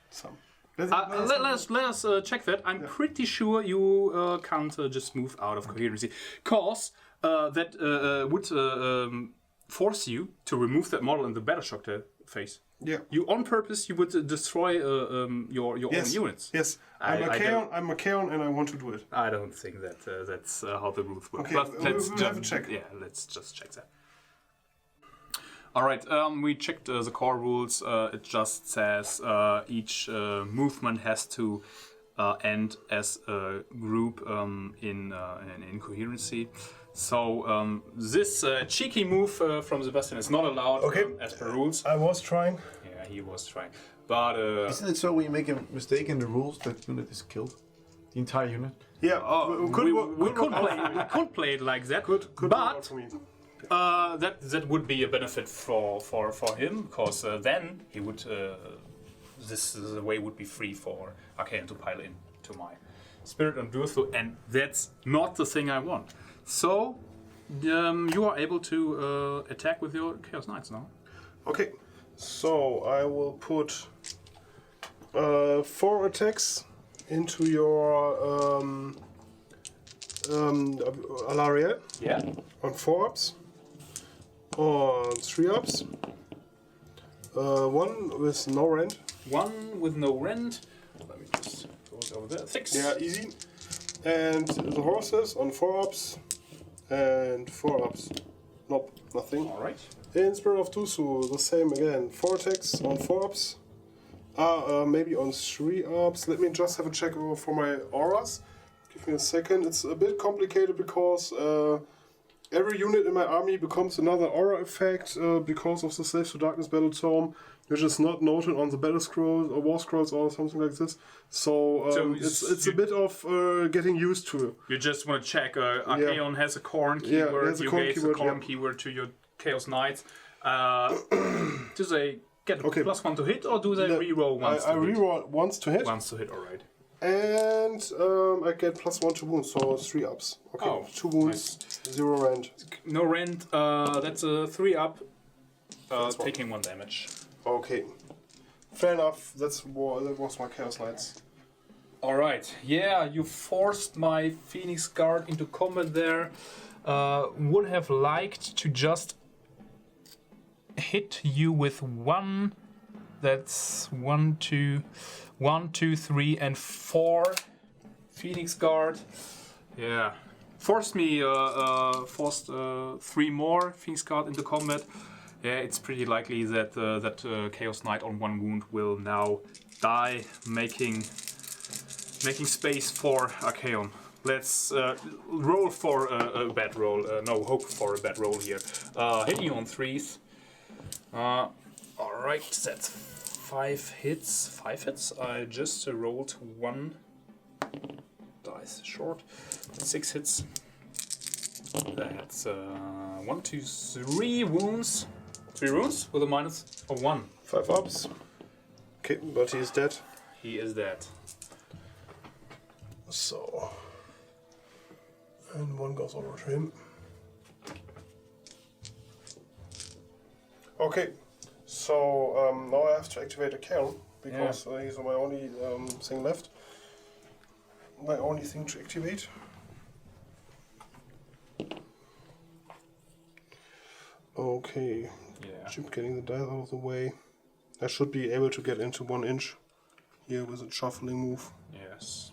Some. Let us check that. I'm pretty sure you can't just move out of coherency, cause that would force you to remove that model in the Battleshock phase. Yeah. You on purpose you would destroy your Yes. own units. Yes. I I'm a Chaon and I want to do it. I don't think that that's how the rules work. Okay, But let's we'll have a check. Yeah, let's just check that. All right, we checked the core rules. It just says each movement has to end as a group in coherency. So this cheeky move from Sebastian is not allowed as per rules. I was trying. Yeah, he was trying, but Isn't it so when you make a mistake in the rules that unit is killed? The entire unit? Yeah. we could play it like that. Could work but for me. that would be a benefit for him, because then he would this way would be free for Archaon to pile in to my Spirit and Durthu, and that's not the thing I want. So you are able to attack with your Chaos Knights now. Okay. So I will put 4 attacks into your Alaria Yeah. on 4 ups, on 3 ups, 1 with no rend. 1 with no rend. Let me just go over there. 6. Yeah, easy. And the horses on 4 ups and 4 ups. Nope, nothing. Alright. In Spirit of Tusu, the same again. 4 attacks on 4 ups. Maybe on 3 ups. Let me just have a check over for my auras. Give me a second. It's a bit complicated because every unit in my army becomes another aura effect because of the Slaves to Darkness battle tome, which is not noted on the battle scrolls or war scrolls or something like this. So, it's a bit of getting used to. You just want to check. Archaon has a Khorne keyword. has a you Khorne gave keyword, the Khorne keyword to your Chaos Knights. Do they get a +1 to hit, or do they reroll once? I reroll once to hit. Once to hit, alright. And I get +1 to wounds, so 3 ups. Okay, 2 wounds, 0 rend. No rend. That's a 3 up. Taking 1 damage. Okay, fair enough. That was my Chaos Knights. Alright, yeah, you forced my Phoenix Guard into combat there. Would have liked to just hit you with 1. That's 1, 2, 3, and 4 Phoenix Guard. Yeah. Forced 3 more Phoenix Guard into combat. Yeah, it's pretty likely that that Chaos Knight on 1 wound will now die, making space for Archaon. Let's roll for a bad roll. No, hope for a bad roll here. Hitting you on 3s. Alright, that's 5 hits. 5 hits. I just rolled 1 dice short. 6 hits. That's 1, 2, 3 wounds. 3 wounds with a minus of 1. 5 ups. Okay, but he is dead. He is dead. So, and 1 goes over to him. Okay, so now I have to activate a Archaon because he's my only thing left. My only thing to activate. Okay, Chip getting the dice out of the way. I should be able to get into 1 inch here with a shuffling move. Yes.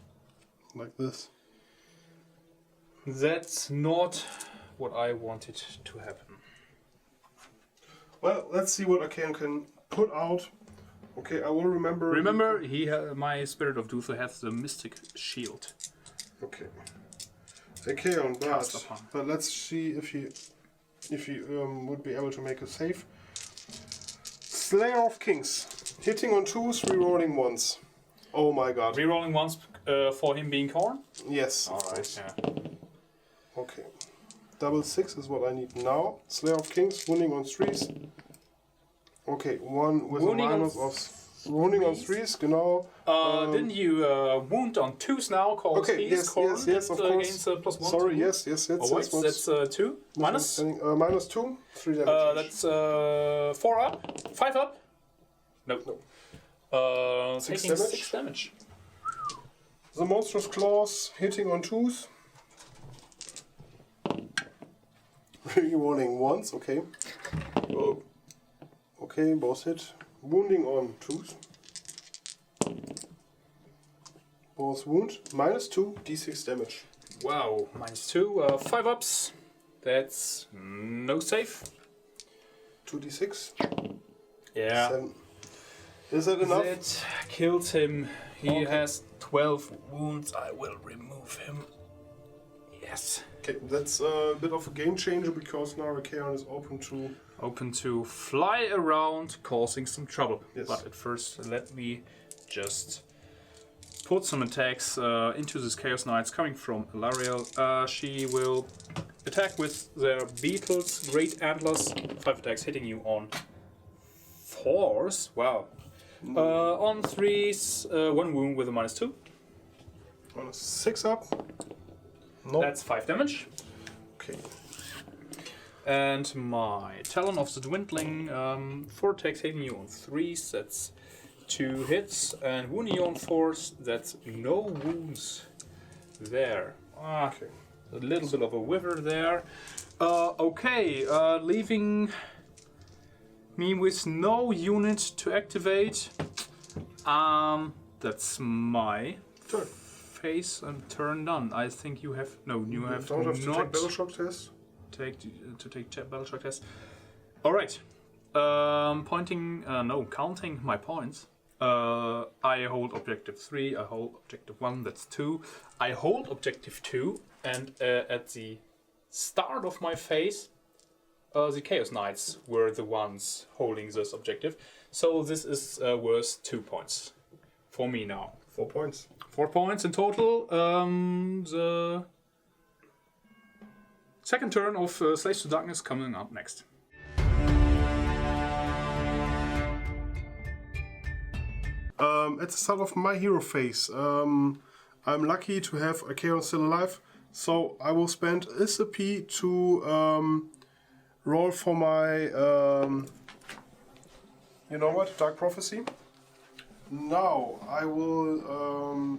Like this. That's not what I wanted to happen. Well, let's see what Archaon can put out. Okay, I will remember. Remember, my Spirit of Dutha has the Mystic Shield. Okay. Archaon, but let's see if he would be able to make a save. Slayer of Kings, hitting on 2s, rerolling 1s. Oh my god. Rerolling 1s for him being Khorne? Yes. Alright, yeah. Okay. Double 6 is what I need now. Slayer of Kings, wounding on 3s. Okay, 1 with Wounding a minus of wounding on 3s, genau. Didn't you wound on 2s now? Okay, yes, of course. Against +1. Sorry, yes. Oh, wait, that's 2. Minus? Minus 2, 3 damage. That's 4 up, 5 up. No. Taking 6 damage. The Monstrous Claws, hitting on 2s. Rerolling 1s, okay. Okay, both hit. Wounding on 2s. Both wound. Minus 2, d6 damage. Wow, minus 2, 5 ups. That's no save. 2d6. Yeah. 7. Is that enough? That kills him. He has 12 wounds. I will remove him. Yes. Okay, that's a bit of a game changer because now Archaon is open to fly around, causing some trouble. Yes. But at first, let me just put some attacks into this Chaos Knights coming from Etherial. She will attack with their Beetles, Great Antlers. 5 attacks hitting you on 4s. Wow. On 3s, 1 wound with a minus 2. on a 6 up. Nope. That's 5 damage. Okay. And my Talon of the Dwindling, 4 attacks hitting you on 3s, that's 2 hits, and wounding you on 4s, that's no wounds there. Okay. A little bit of a wither there. Okay, leaving me with no unit to activate. That's my Turn. phase and turn done. I think you have you have Don't have to not take battle shock test. take battle shock test. All right. Counting my points. I hold objective 3. I hold objective 1. That's 2. I hold objective 2, and at the start of my phase, the Chaos Knights were the ones holding this objective. So this is worth 2 points for me now. 4 points. 4 points in total. The second turn of Slaves to Darkness coming up next. At the start of my hero phase, I'm lucky to have Aakash still alive, so I will spend SAP to roll for my, Dark Prophecy. Now I will.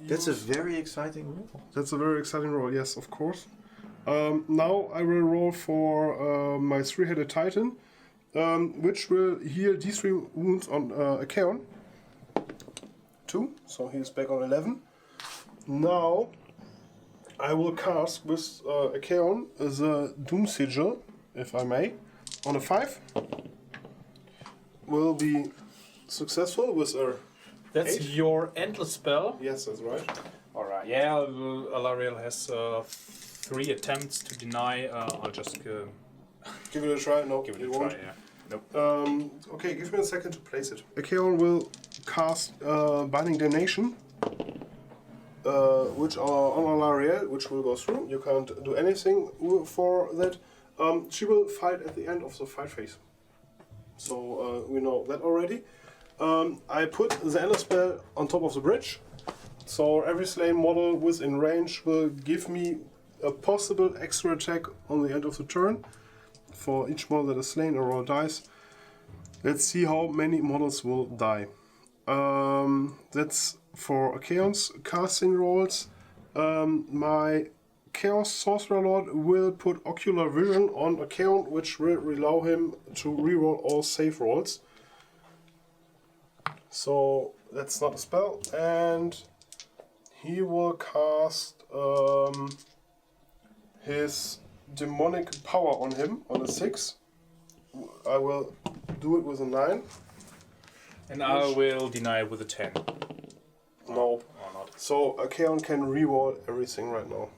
That's a very exciting roll. That's a very exciting roll, yes, of course. Now I will roll for my 3-headed Titan, which will heal D3 wounds on Aakash. 2, so he's back on 11. Now I will cast with Aakash the Doom Sigil, if I may, on a 5. Will be successful with a That's 8. your endless spell. Yes, that's right. Alright, yeah, Alariel has 3 attempts to deny. I'll just Give it a try. No, give it a you try, won't. yeah. Nope. Okay, give me a second to place it. Aakash will cast Binding Damnation, which are on Alariel, which will go through. You can't do anything for that. She will fight at the end of the fight phase. So we know that already. I put the Ender spell on top of the bridge. So every slain model within range will give me a possible extra attack on the end of the turn. For each model that is slain, or roll dice. Let's see how many models will die. That's for Aakash's casting rolls. My Chaos Sorcerer Lord will put Ocular Vision on Aakash, which will allow him to reroll all save rolls. So that's not a spell, and he will cast his Demonic Power on him on a 6. I will do it with a 9. And I will deny with a 10. No. Or not. So Aakash can reroll everything right now,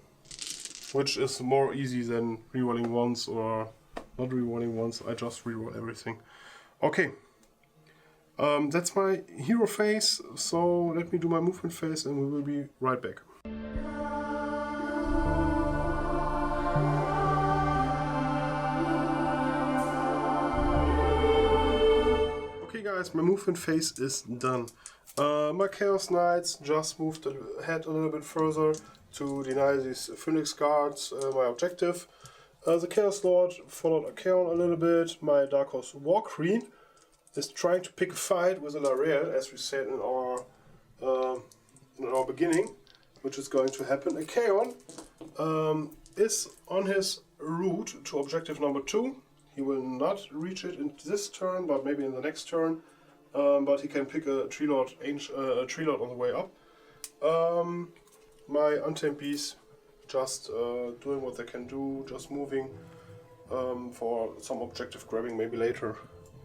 which is more easy than rerolling once or not rerolling once. I just reroll everything. Okay. That's my hero phase. So let me do my movement phase, and we will be right back. Okay guys, my movement phase is done. My Chaos Knights just moved ahead a little bit further to deny these Phoenix Guards my objective. The Chaos Lord followed Aakash a little bit. My Dark Horse War Queen is trying to pick a fight with Alariel, as we said in our beginning, which is going to happen. Aakash is on his route to objective number 2. He will not reach it in this turn, but maybe in the next turn. But he can pick a Tree Lord on the way up. My Untamed Beasts just doing what they can do, just moving for some objective grabbing maybe later.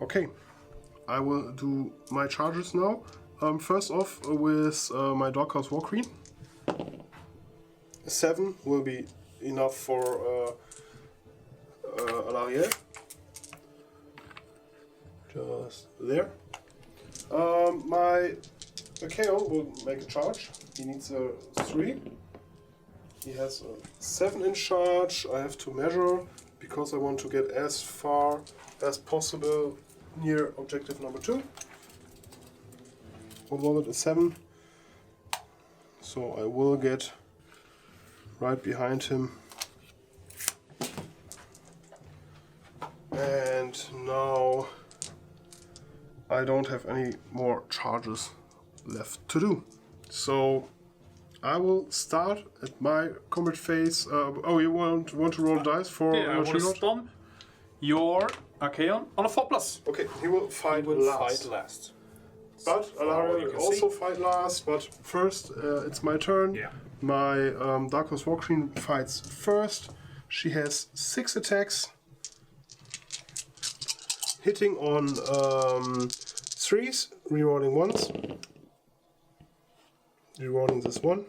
Okay, I will do my charges now. First off with my Dark Horse War Queen. 7 will be enough for Alariel. Just there. My Aakash will make a charge. He needs a 3. He has a 7 in charge. I have to measure because I want to get as far as possible near objective number 2. What was it? A 7. So I will get right behind him. And now I don't have any more charges left to do. So I will start at my combat phase. You want to roll dice for I want to Tree Lord? stomp your Archaon on a 4+. Okay, he will fight last. But you Alaria will can also fight last. But first, it's my turn. Yeah. My Dark Horse War Queen fights first. She has 6 attacks, hitting on 3s, rerolling 1s. Rerolling this one.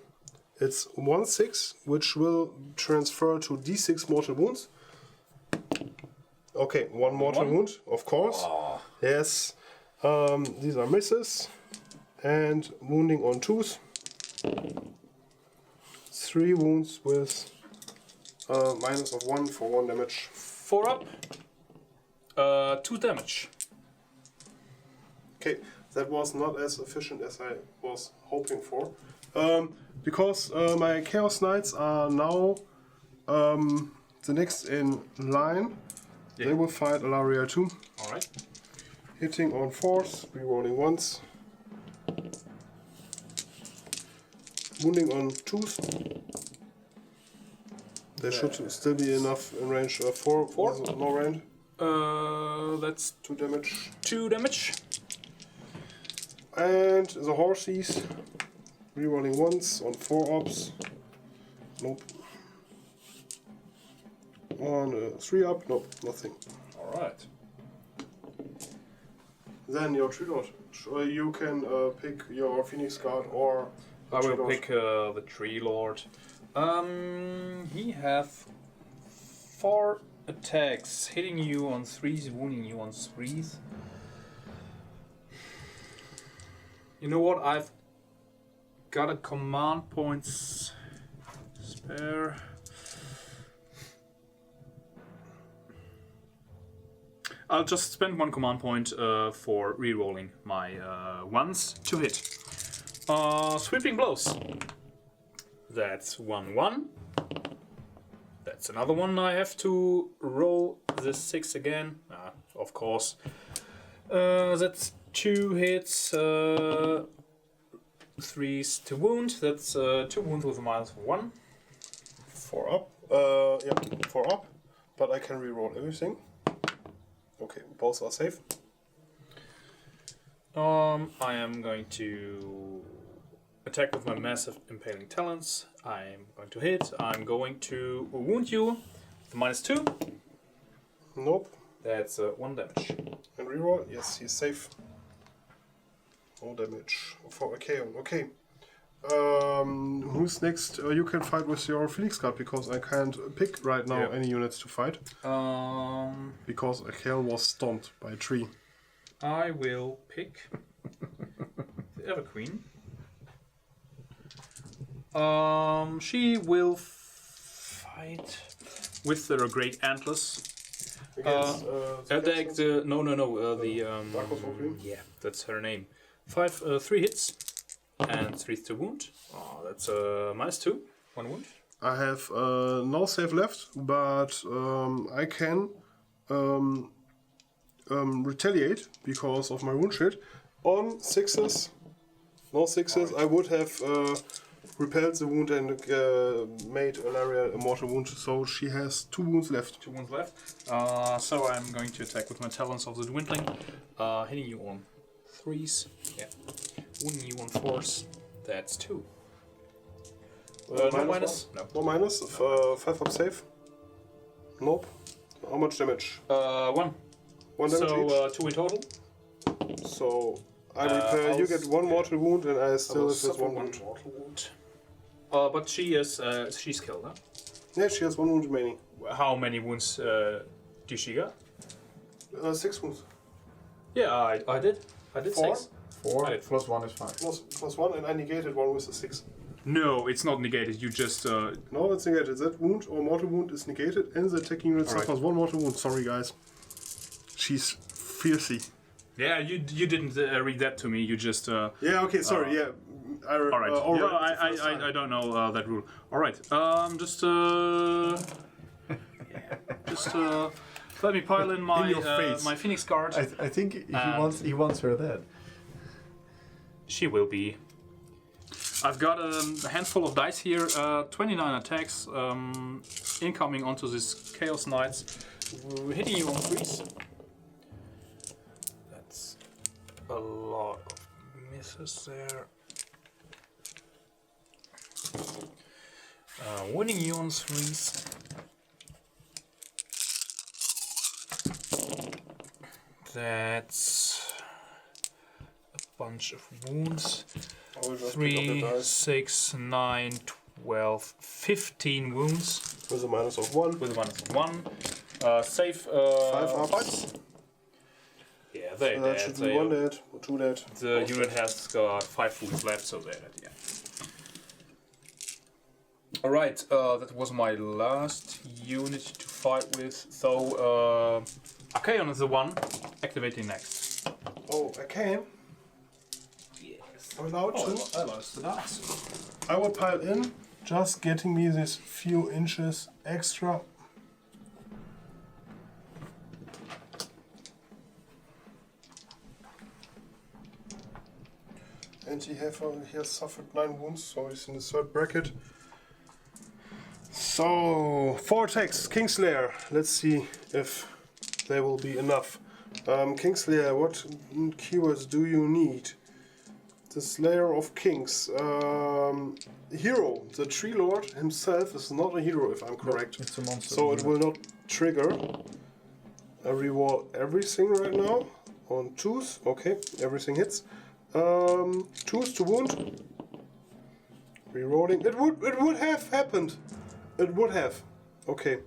It's 1/6, which will transfer to d6 mortal wounds. Okay, 1 mortal wound, of course. Oh. Yes. These are misses. And wounding on 2s. 3 wounds with minus of 1 for 1 damage. 4 up. 2 damage. Okay, that was not as efficient as I was hoping for. Because my Chaos Knights are now the next in line. Yeah. They will fight Alaria too. Alright. Hitting on 4s, rerolling 1s. Wounding on 2s. There should still be enough in range. 4 with no range. That's 2 damage. 2 damage. And the horsies. Rerolling 1s on 4 ops. Nope. On 3 up. Nope, nothing. Alright. Then your Tree Lord. You can pick your Phoenix Guard or I will Tree Lord. pick the Tree Lord. He have 4 attacks, hitting you on 3s, wounding you on 3s. You know what? I've got a command points spare. I'll just spend 1 command point for re-rolling my ones to hit. Sweeping blows. That's 1/1. That's another one. I have to roll the 6 again. Of course. That's 2 hits. 3s to wound. That's 2 wounds with a minus of 1. 4 up. 4 up. But I can reroll everything. Okay, both are safe. I am going to attack with my massive impaling talons. I'm going to hit. I'm going to wound you. The -2. Nope. That's 1 damage. And reroll. Yes, he's safe. No damage for Archaon. Okay. Who's next? You can fight with your Phoenix Guard because I can't pick right now any units to fight. Because Archaon was stomped by a tree. I will pick the Everqueen. She will fight with the great antlers. Against Dark Horse War Queen? yeah, that's her name. 3 hits and 3 to wound. That's -2, 1 wound. I have no save left, but I can retaliate because of my wound shit. On 6s, no 6s, I would have repelled the wound and made Alaria a mortal wound, so she has 2 wounds left. 2 wounds left. So I'm going to attack with my talons of the Dwindling, hitting you on 3s. Yeah. Wounding you on 4s. That's 2. No minus? No. No minus. 5 up save. Nope. How much damage? 1. 1 damage So each. 2 in total. So I repair. You get 1 mortal wound, and I still have this 1 wound. mortal wound. But she's killed, huh? Yeah, she has 1 wound remaining. How many wounds do she got? 6 wounds. Yeah, I did. I did 4? 6. 4 I did. plus 1 is 5. Plus 1, and I negated 1 with a 6. No, it's not negated. You just. No, it's negated. That wound or mortal wound is negated, and the attacking unit Alright. suffers 1 mortal wound. Sorry, guys. She's fiercey. Yeah, you didn't read that to me. You just. Yeah. Okay. Sorry. Yeah. All right. Alright. I don't know that rule. All right. Just. Let me pile in my In your face. my Phoenix Guard. I think he wants her dead. She will be. I've got a handful of dice here, 29 attacks incoming onto this Chaos Knights, hitting you on 3s. That's a lot of misses there. Winning you on 3s. That's a bunch of wounds. 3, 6, 9, 12, 15 wounds. With a minus of 1. With a minus of 1. Save 5 ups. fights. Yeah, they're That dead. should be 1 dead, 2 dead. The unit has got 5 wounds left, so they're dead, yeah. Alright, that was my last unit to fight with. So, Archaon is the one activating next. Oh, I can? Yes. I'm allowed to? I lost the dice. I would pile in, just getting me this few inches extra. And he has suffered 9 wounds, so he's in the 3rd bracket. So, 4 attacks, Kingslayer. Let's see if there will be enough. Kingslayer, what keywords do you need? The Slayer of Kings. Hero. The Tree Lord himself is not a hero, if I'm correct. It's a monster. So it will not trigger. I reroll everything right now. On 2s. Okay, everything hits. 2s to wound. Rerolling. It would have happened. It would have. Okay.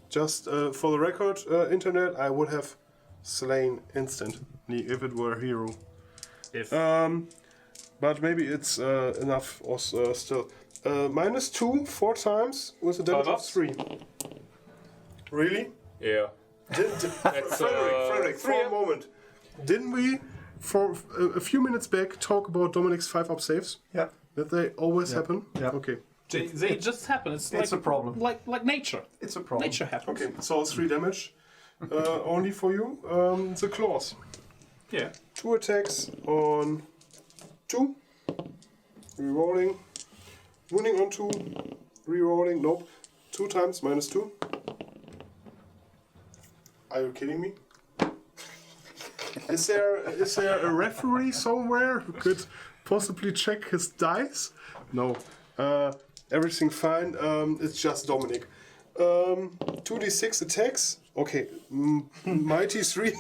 Just for the record, internet, I would have slain instantly if it were a hero. If But maybe it's enough still. -2 4 times with a damage of 3. Really? yeah. Frederick, for a moment. Didn't we, for a few minutes back, talk about Dominic's 5-up saves? Yeah. That they always happen? Yeah. Okay. They just happen. It's a problem. Like nature. It's a problem. Nature happens. Okay, so 3 damage. Only for you. The claws. Yeah. 2 attacks on 2. Rerolling. Wounding on 2. Rerolling. Nope. 2 times -2. Are you kidding me? Is there a referee somewhere who could possibly check his dice? No. Everything fine. It's just Dominic. 2d6 attacks. Okay. Mighty 3.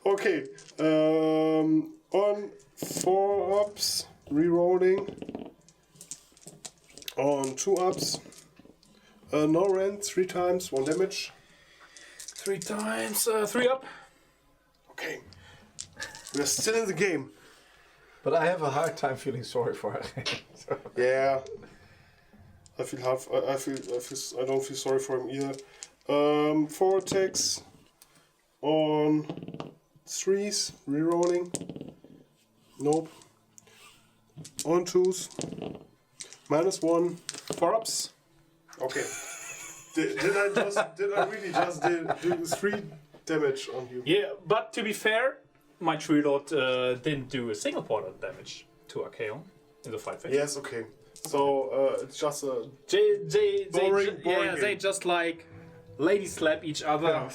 Okay. On 4 ups, rerolling. On 2 ups, no rend 3 times, 1 damage. 3 times, 3 up. Okay. We're still in the game. But I have a hard time feeling sorry for her. Yeah. I don't feel sorry for him either. 4 attacks on 3s, rerolling. Nope. On 2s. -1. 4 ups. Okay. Did I really just do 3 damage on you? Yeah, but to be fair, my Tree Lord didn't do a single point of damage to Archaon in the fight phase. Yes, okay. So it's just a Boring game. they just like lady slap each other.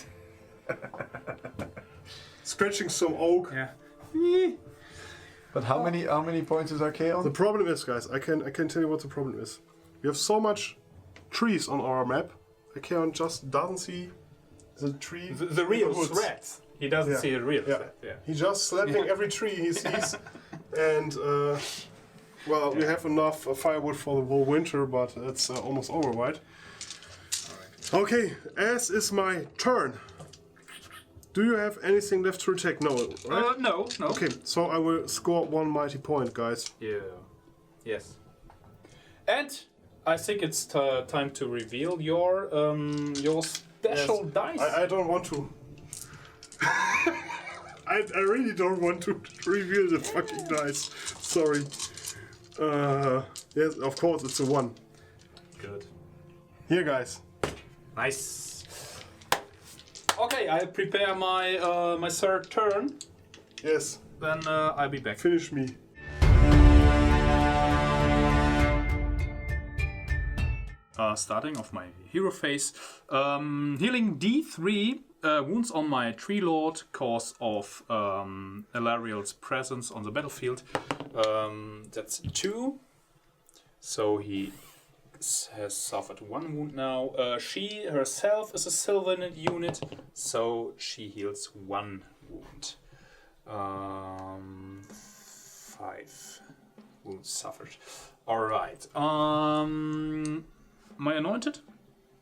scratching some oak. Yeah. But how many points is Archaon? The problem is, guys, I can tell you what the problem is. We have so much trees on our map. Archaon just doesn't see the tree. The real in woods. threat. He doesn't see a real threat. Yeah. He's just slapping every tree he sees. And, well, we have enough firewood for the whole winter, but it's almost over, right? Okay, as is my turn. Do you have anything left to attack? No, right? No. Okay, so I will score 1 mighty point, guys. Yeah. Yes. And I think it's time to reveal your special dice. I don't want to. I really don't want to reveal the fucking dice. Sorry. Yes, of course, it's a 1. Good. Here, guys. Nice. Okay, I prepare my my third turn. Yes, Then I'll be back. finish me. starting of my hero phase. Healing D3 wounds on my Tree Lord cause of Etherial's presence on the battlefield. That's 2. So he has suffered 1 wound now. She herself is a silver unit, so she heals 1 wound. 5 wounds suffered. Alright. My anointed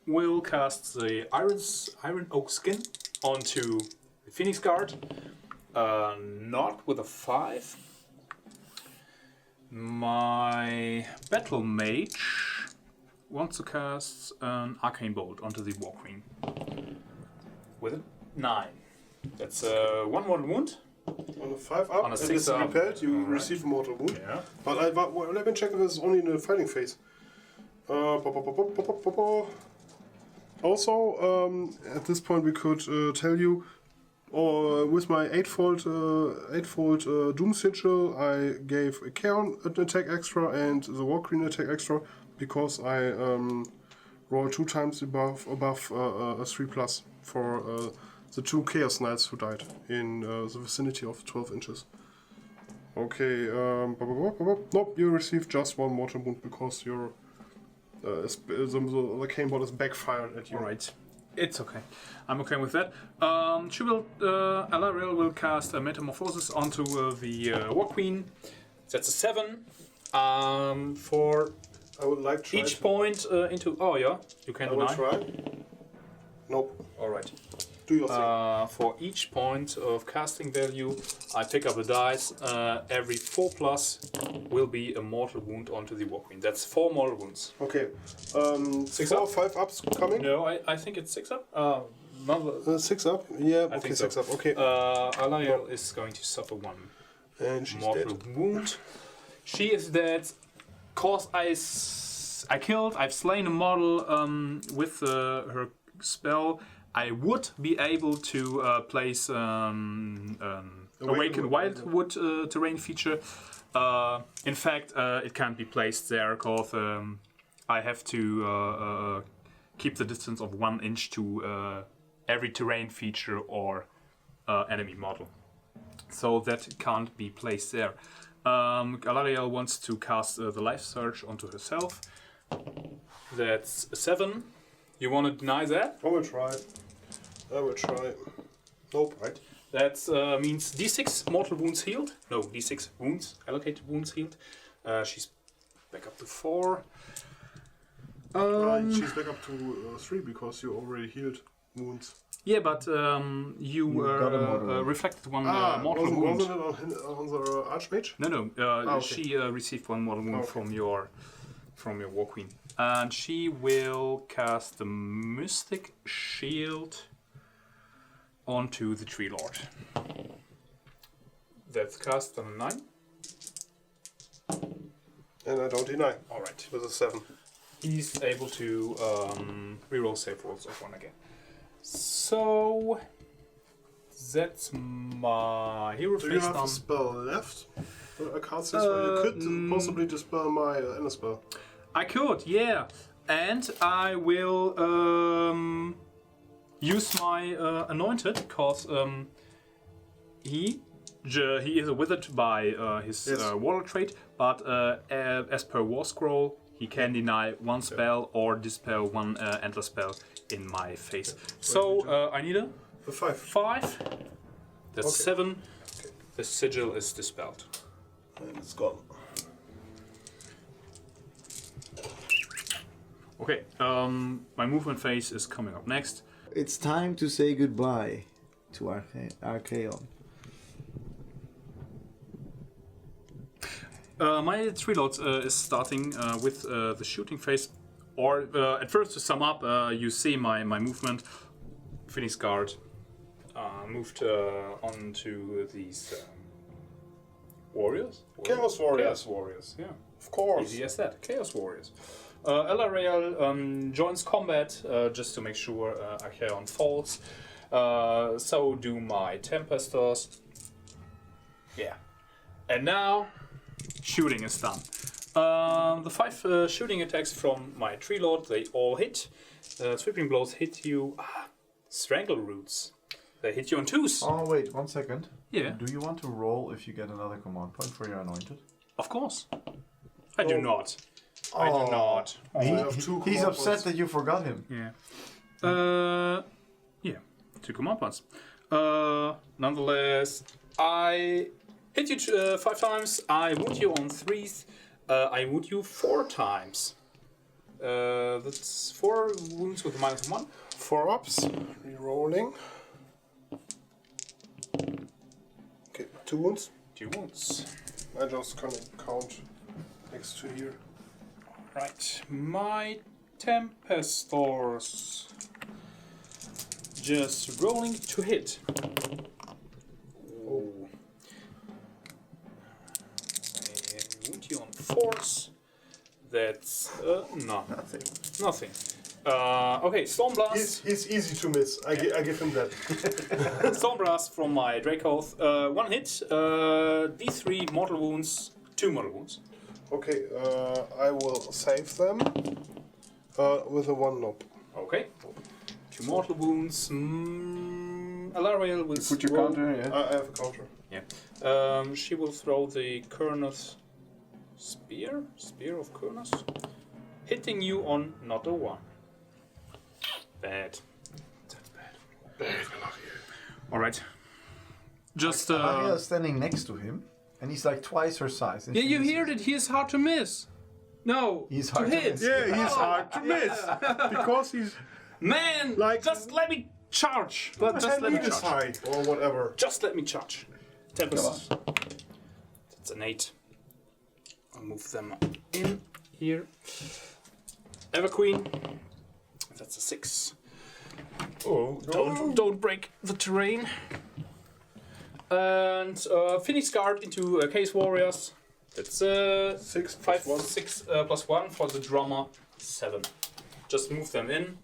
will cast the Iron Oak Skin onto the Phoenix Guard. Not with a 5. My Battle Mage wants to cast an Arcane Bolt onto the War Queen. With a 9. That's 1 mortal wound. On a 5 up, On a and 6 it's up. repelled, you Alright. receive a mortal wound. Yeah. But let me check if it's only in the fighting phase. Also, at this point we could tell you, with my 8-fold Doom Sigil, I gave a Chaos attack extra and the War Queen attack extra because I rolled 2 times above a 3+ for the 2 Chaos Knights who died in the vicinity of 12 inches. Okay, nope, you received just 1 mortal wound because your the cane ball is backfired at you. Alright. It's okay. I'm okay with that. Etherial will cast a Metamorphosis onto the War Queen. That's a 7. For I would like to try each point into... Oh, yeah. You can I will deny. try. Nope. Alright. Do your thing. For each point of casting value, I pick up a dice. Every 4+ will be a mortal wound onto the War Queen. That's 4 mortal wounds. Okay. 6 4 up? or 5 ups coming? No, I think it's 6 up. 6 up? Yeah, I okay, think so. 6 up. Okay. Etherial is going to suffer 1 And she's mortal dead. wound. She is dead. Cause I've slain a model with her spell. I would be able to place Awakened Wildwood terrain feature. In fact, it can't be placed there because I have to keep the distance of 1 inch to every terrain feature or enemy model. So that can't be placed there. Etherial wants to cast the Life Surge onto herself. That's a 7. You want to deny that? I will try. Nope. Right. That means D6 mortal wounds healed. No, D6 wounds, allocated wounds healed. She's back up to 4. She's back up to 3 because you already healed wounds. Yeah, but you got a mortal wound. reflected 1 mortal wound. Wasn't it on the Archmage? No. Okay. She received 1 mortal wound Okay. from your War Queen, and she will cast the Mystic Shield onto the Tree Lord. That's cast on a 9. And I don't deny. All right. With a 7. He's able to reroll save rolls of 1 again. So that's my hero Do you face have done. a spell left? A card says you could possibly dispel my inner spell. I could, yeah, and I will use my anointed because he is withered by his Yes. warlock trait, but as per War Scroll, he can deny 1 spell or dispel 1 antler spell in my face. So I need a A 5. 5. That's Okay. 7. The sigil is dispelled. And it's gone. Okay, my movement phase is coming up next. It's time to say goodbye to Archaeon. My Tree Lord is starting with the shooting phase. Or at first, to sum up, you see my movement. Phoenix Guard moved onto these warriors. Chaos Warriors. Chaos Warriors. Yeah. Of course. Easy as that. Chaos Warriors. Etherial joins combat just to make sure Archaeon falls. So do my Tempestors. Yeah. And now, shooting is done. The 5 shooting attacks from my Tree Lord, they all hit. Sweeping blows hit you. Strangle Roots. They hit you on 2s. Oh, wait, 1 second. Yeah. Do you want to roll if you get another command point for your anointed? Of course. I do not. I do not. He's upset that you forgot him. Yeah. Yeah. 2 command points. Nonetheless, I hit you 5 times. I wound you on 3s. I wound you 4 times. That's 4 wounds with a -1. 4 ups. Rerolling. Okay, 2 wounds. 2 wounds. I just kind of count next to here. Right. My Tempestors. Just rolling to hit. Oh. I wound you on 4s. That's Nothing. nothing. Okay, Storm Blast. He's easy to miss. I give him that. Storm Blast from my Dracoth. 1 hit. D3 mortal wounds. 2 mortal wounds. Okay, I will save them with a 1 knob. Okay. 2 mortal wounds. Alariel will Put your throw- counter, yeah. I have a counter. Yeah. She will throw the Kernus spear. Spear of Kernus. Hitting you on not a 1. Bad. That's bad. Alright. Just Ariel is standing next to him, and he's like twice her size. and yeah, she you misses. heard it. He is hard to miss. No, He's hard to hit. miss. Yeah, he's hard to miss because he's Man, Like- just let me charge. Just let me this charge. high or whatever. Just let me charge. Tempest. That's an 8. I'll move them in here. Everqueen. That's a 6. Oh, Don't break the terrain. And Phoenix Guard into Case Warriors. That's 6 5, plus 1. 6 plus 1 for the drummer. 7. Just move them in.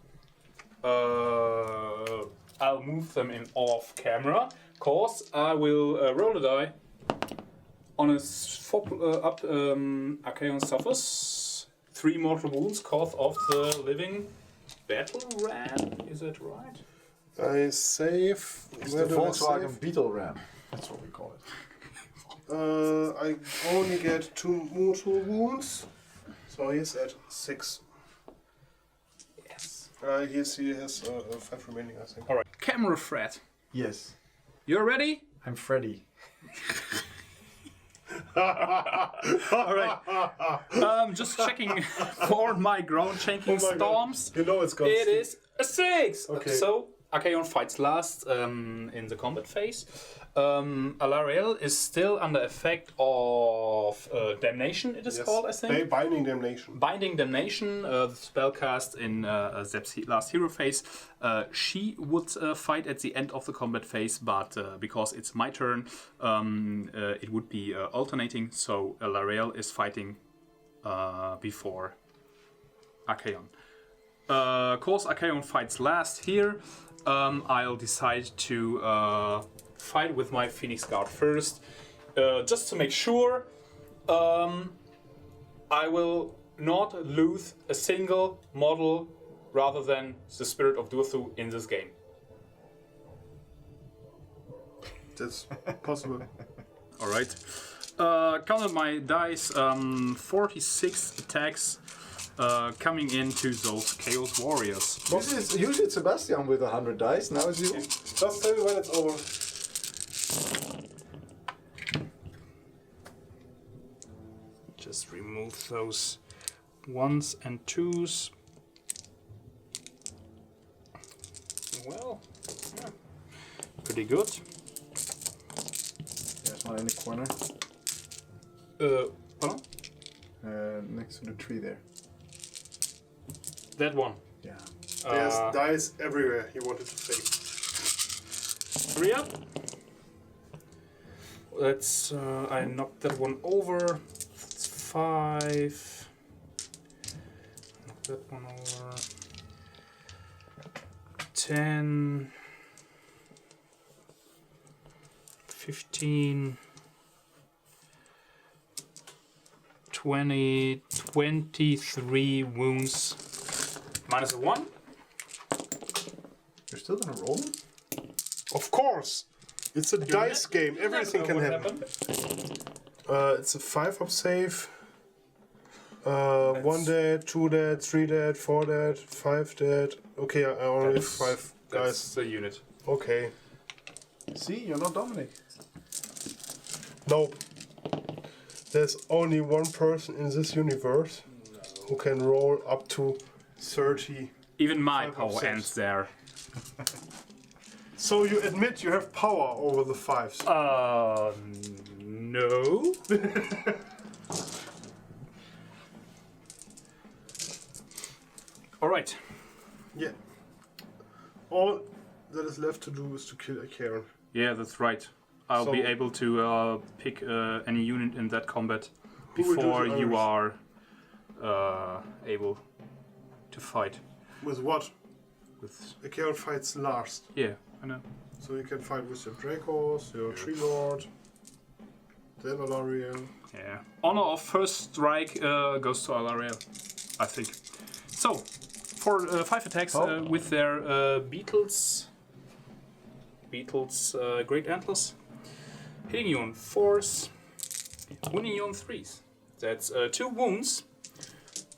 I'll move them in off camera. Cause I will roll a die. On a 4 up, Archaon suffers 3 mortal wounds caused of the living battle ram. Is that right? I save. It's Where the do I Volkswagen save? Beetle Ram. That's what we call it. I only get 2 mortal wounds, so he's at 6. Yes. He has 5 remaining, I think. All right. Camera threat. Yes, You're ready? I'm Freddy. All right. Just checking for my ground shaking Oh my God. storms. You know it's got. It is a 6. Okay. So Archaon fights last in the combat phase. Alariel is still under effect of damnation. It is called, I think. Binding damnation. Binding Damnation, the spell cast in Zep's last hero phase. She would fight at the end of the combat phase, but because it's my turn, it would be alternating. So Lariel is fighting before Archaon. Course Archaon fights last here. I'll decide to fight with my Phoenix Guard first, just to make sure. I will not lose a single model rather than the Spirit of Durthu in this game. That's possible. Alright. Counted my dice, 46 attacks coming into those Chaos Warriors. Usually it's Sebastian with 100 dice, now it's you. Just tell me when it's over. Just remove those 1s and 2s. Well, yeah, pretty good. There's one in the corner, Pardon? next to the tree there. That one. Yeah. There's dice everywhere, he wanted to say. 3 up. Let's. I knocked that one over. It's 5. Knock that one over. 10. 15. 23 wounds. Minus a 1. You're still gonna roll? Of course! It's a dice game, everything can happen. It's a 5-up save. 1 dead, 2 dead, 3 dead, 4 dead, 5 dead. Okay, I only have 5 guys. That's the unit. Okay. See, you're not Dominic. Nope. There's only one person in this universe who can roll up to 30. Even my 5 power of 6. ends there. So you admit you have power over the 5s? No. Alright. Yeah. All that is left to do is to kill a Karen. Yeah, that's right. I'll be So- able to pick any unit in that combat Who will do before the you others? are able to fight. With what? With A Karen fights last. yeah, I know. So you can fight with your Dracos, your Tree Lord, the Etherial. Yeah. Honor of first strike goes to Alariel, I think. So, for 5 attacks with their Beetles Great Antlers, hitting you on 4s, winning you on 3s. That's 2 wounds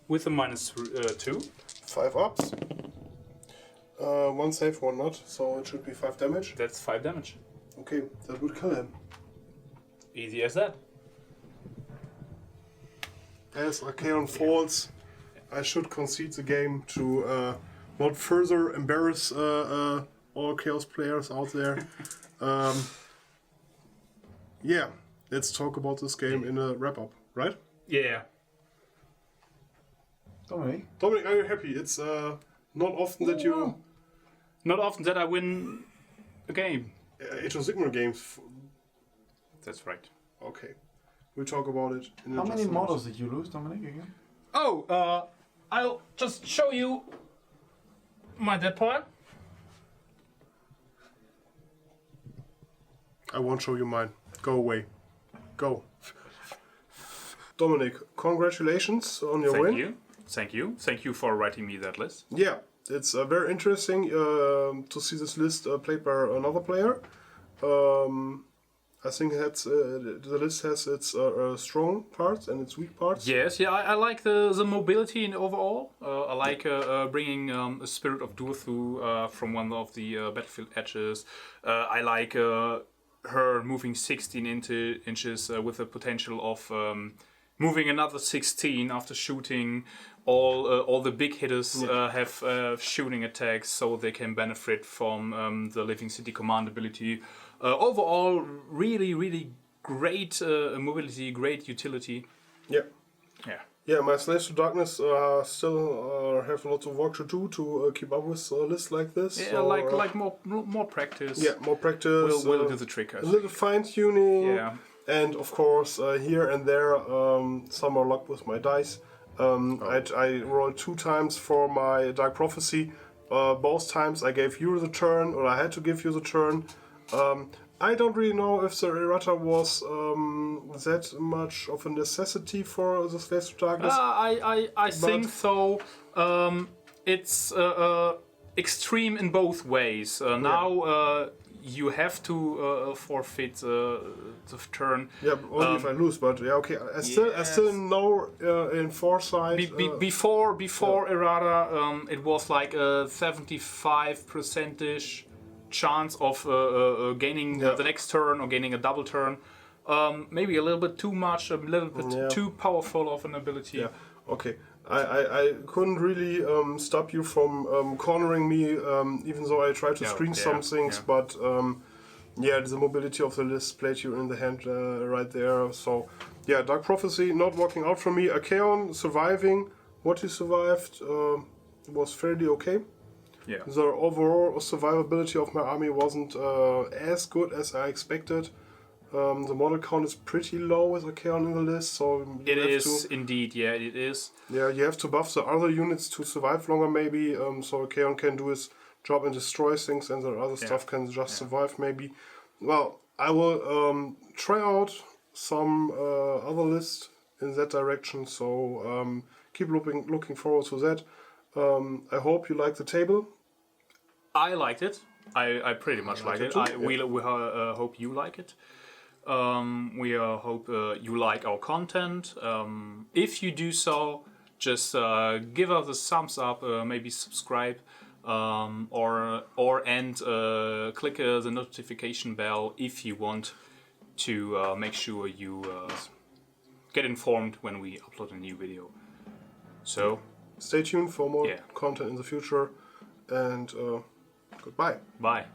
with a minus 2. 5 ups. 1 save, 1 not, so it should be 5 damage. That's 5 damage. Okay, that would kill him. Easy as that. As Archaon falls, I should concede the game to not further embarrass all Chaos players out there. Yeah, let's talk about this game in a wrap-up, right? Yeah. Dominic? Dominic, are you happy? It's not often that you... Not often that I win a game. Age of Sigmar games. That's right. Okay, we'll talk about it in How just many a minute. models did you lose, Dominic, again? Oh, I'll just show you my dead pile. I won't show you mine. Go away. Go. Dominic, congratulations on your win. Thank you. Thank you for writing me that list. Yeah, it's very interesting to see this list played by another player. I think that's, the list has its strong parts and its weak parts. Yes, yeah, I like the mobility in overall. I like bringing a spirit of Durthu from one of the battlefield edges. I like her moving 16 inches with the potential of moving another 16 after shooting. All the big hitters have shooting attacks, so they can benefit from the Living City command ability. Overall, really great mobility, great utility. Yeah. Yeah. Yeah, my Slaves to Darkness still have lots of work to do to keep up with a list like this. Yeah, so, like more practice. Yeah, more practice. Will do the trick. I A think. little fine tuning. Yeah. And of course, here and there, some more luck with my dice. I rolled 2 times for my Dark Prophecy. Both times I gave you the turn, or I had to give you the turn. I don't really know if the errata was that much of a necessity for the Slaves to Darkness. I think so. It's extreme in both ways. Now you have to forfeit the turn. Yeah, but only if I lose. But yeah, okay. I still know in foresight. Before errata, it was like a 75% chance of gaining the next turn or gaining a double turn. Maybe a little bit too much, a little bit too powerful of an ability. Yeah, okay. I couldn't really stop you from cornering me, even though I tried to screen some things, but yeah, the mobility of the list played you in the hand right there. So, yeah, Dark Prophecy not working out for me. Archaon surviving what he survived was fairly okay. Yeah. The overall survivability of my army wasn't as good as I expected. The model count is pretty low with Archaon in the list, so it is indeed. Yeah, it is. Yeah, you have to buff the other units to survive longer, maybe. So Archaon can do his job and destroy things, and the other stuff can just survive, maybe. Well, I will try out some other lists in that direction. So keep looking forward to that. I hope you like the table. I liked it. I pretty much liked it. We hope you like it. We hope you like our content. If you do so, just give us a thumbs up, maybe subscribe, or click the notification bell if you want to make sure you get informed when we upload a new video. So stay tuned for more content in the future, and goodbye. Bye.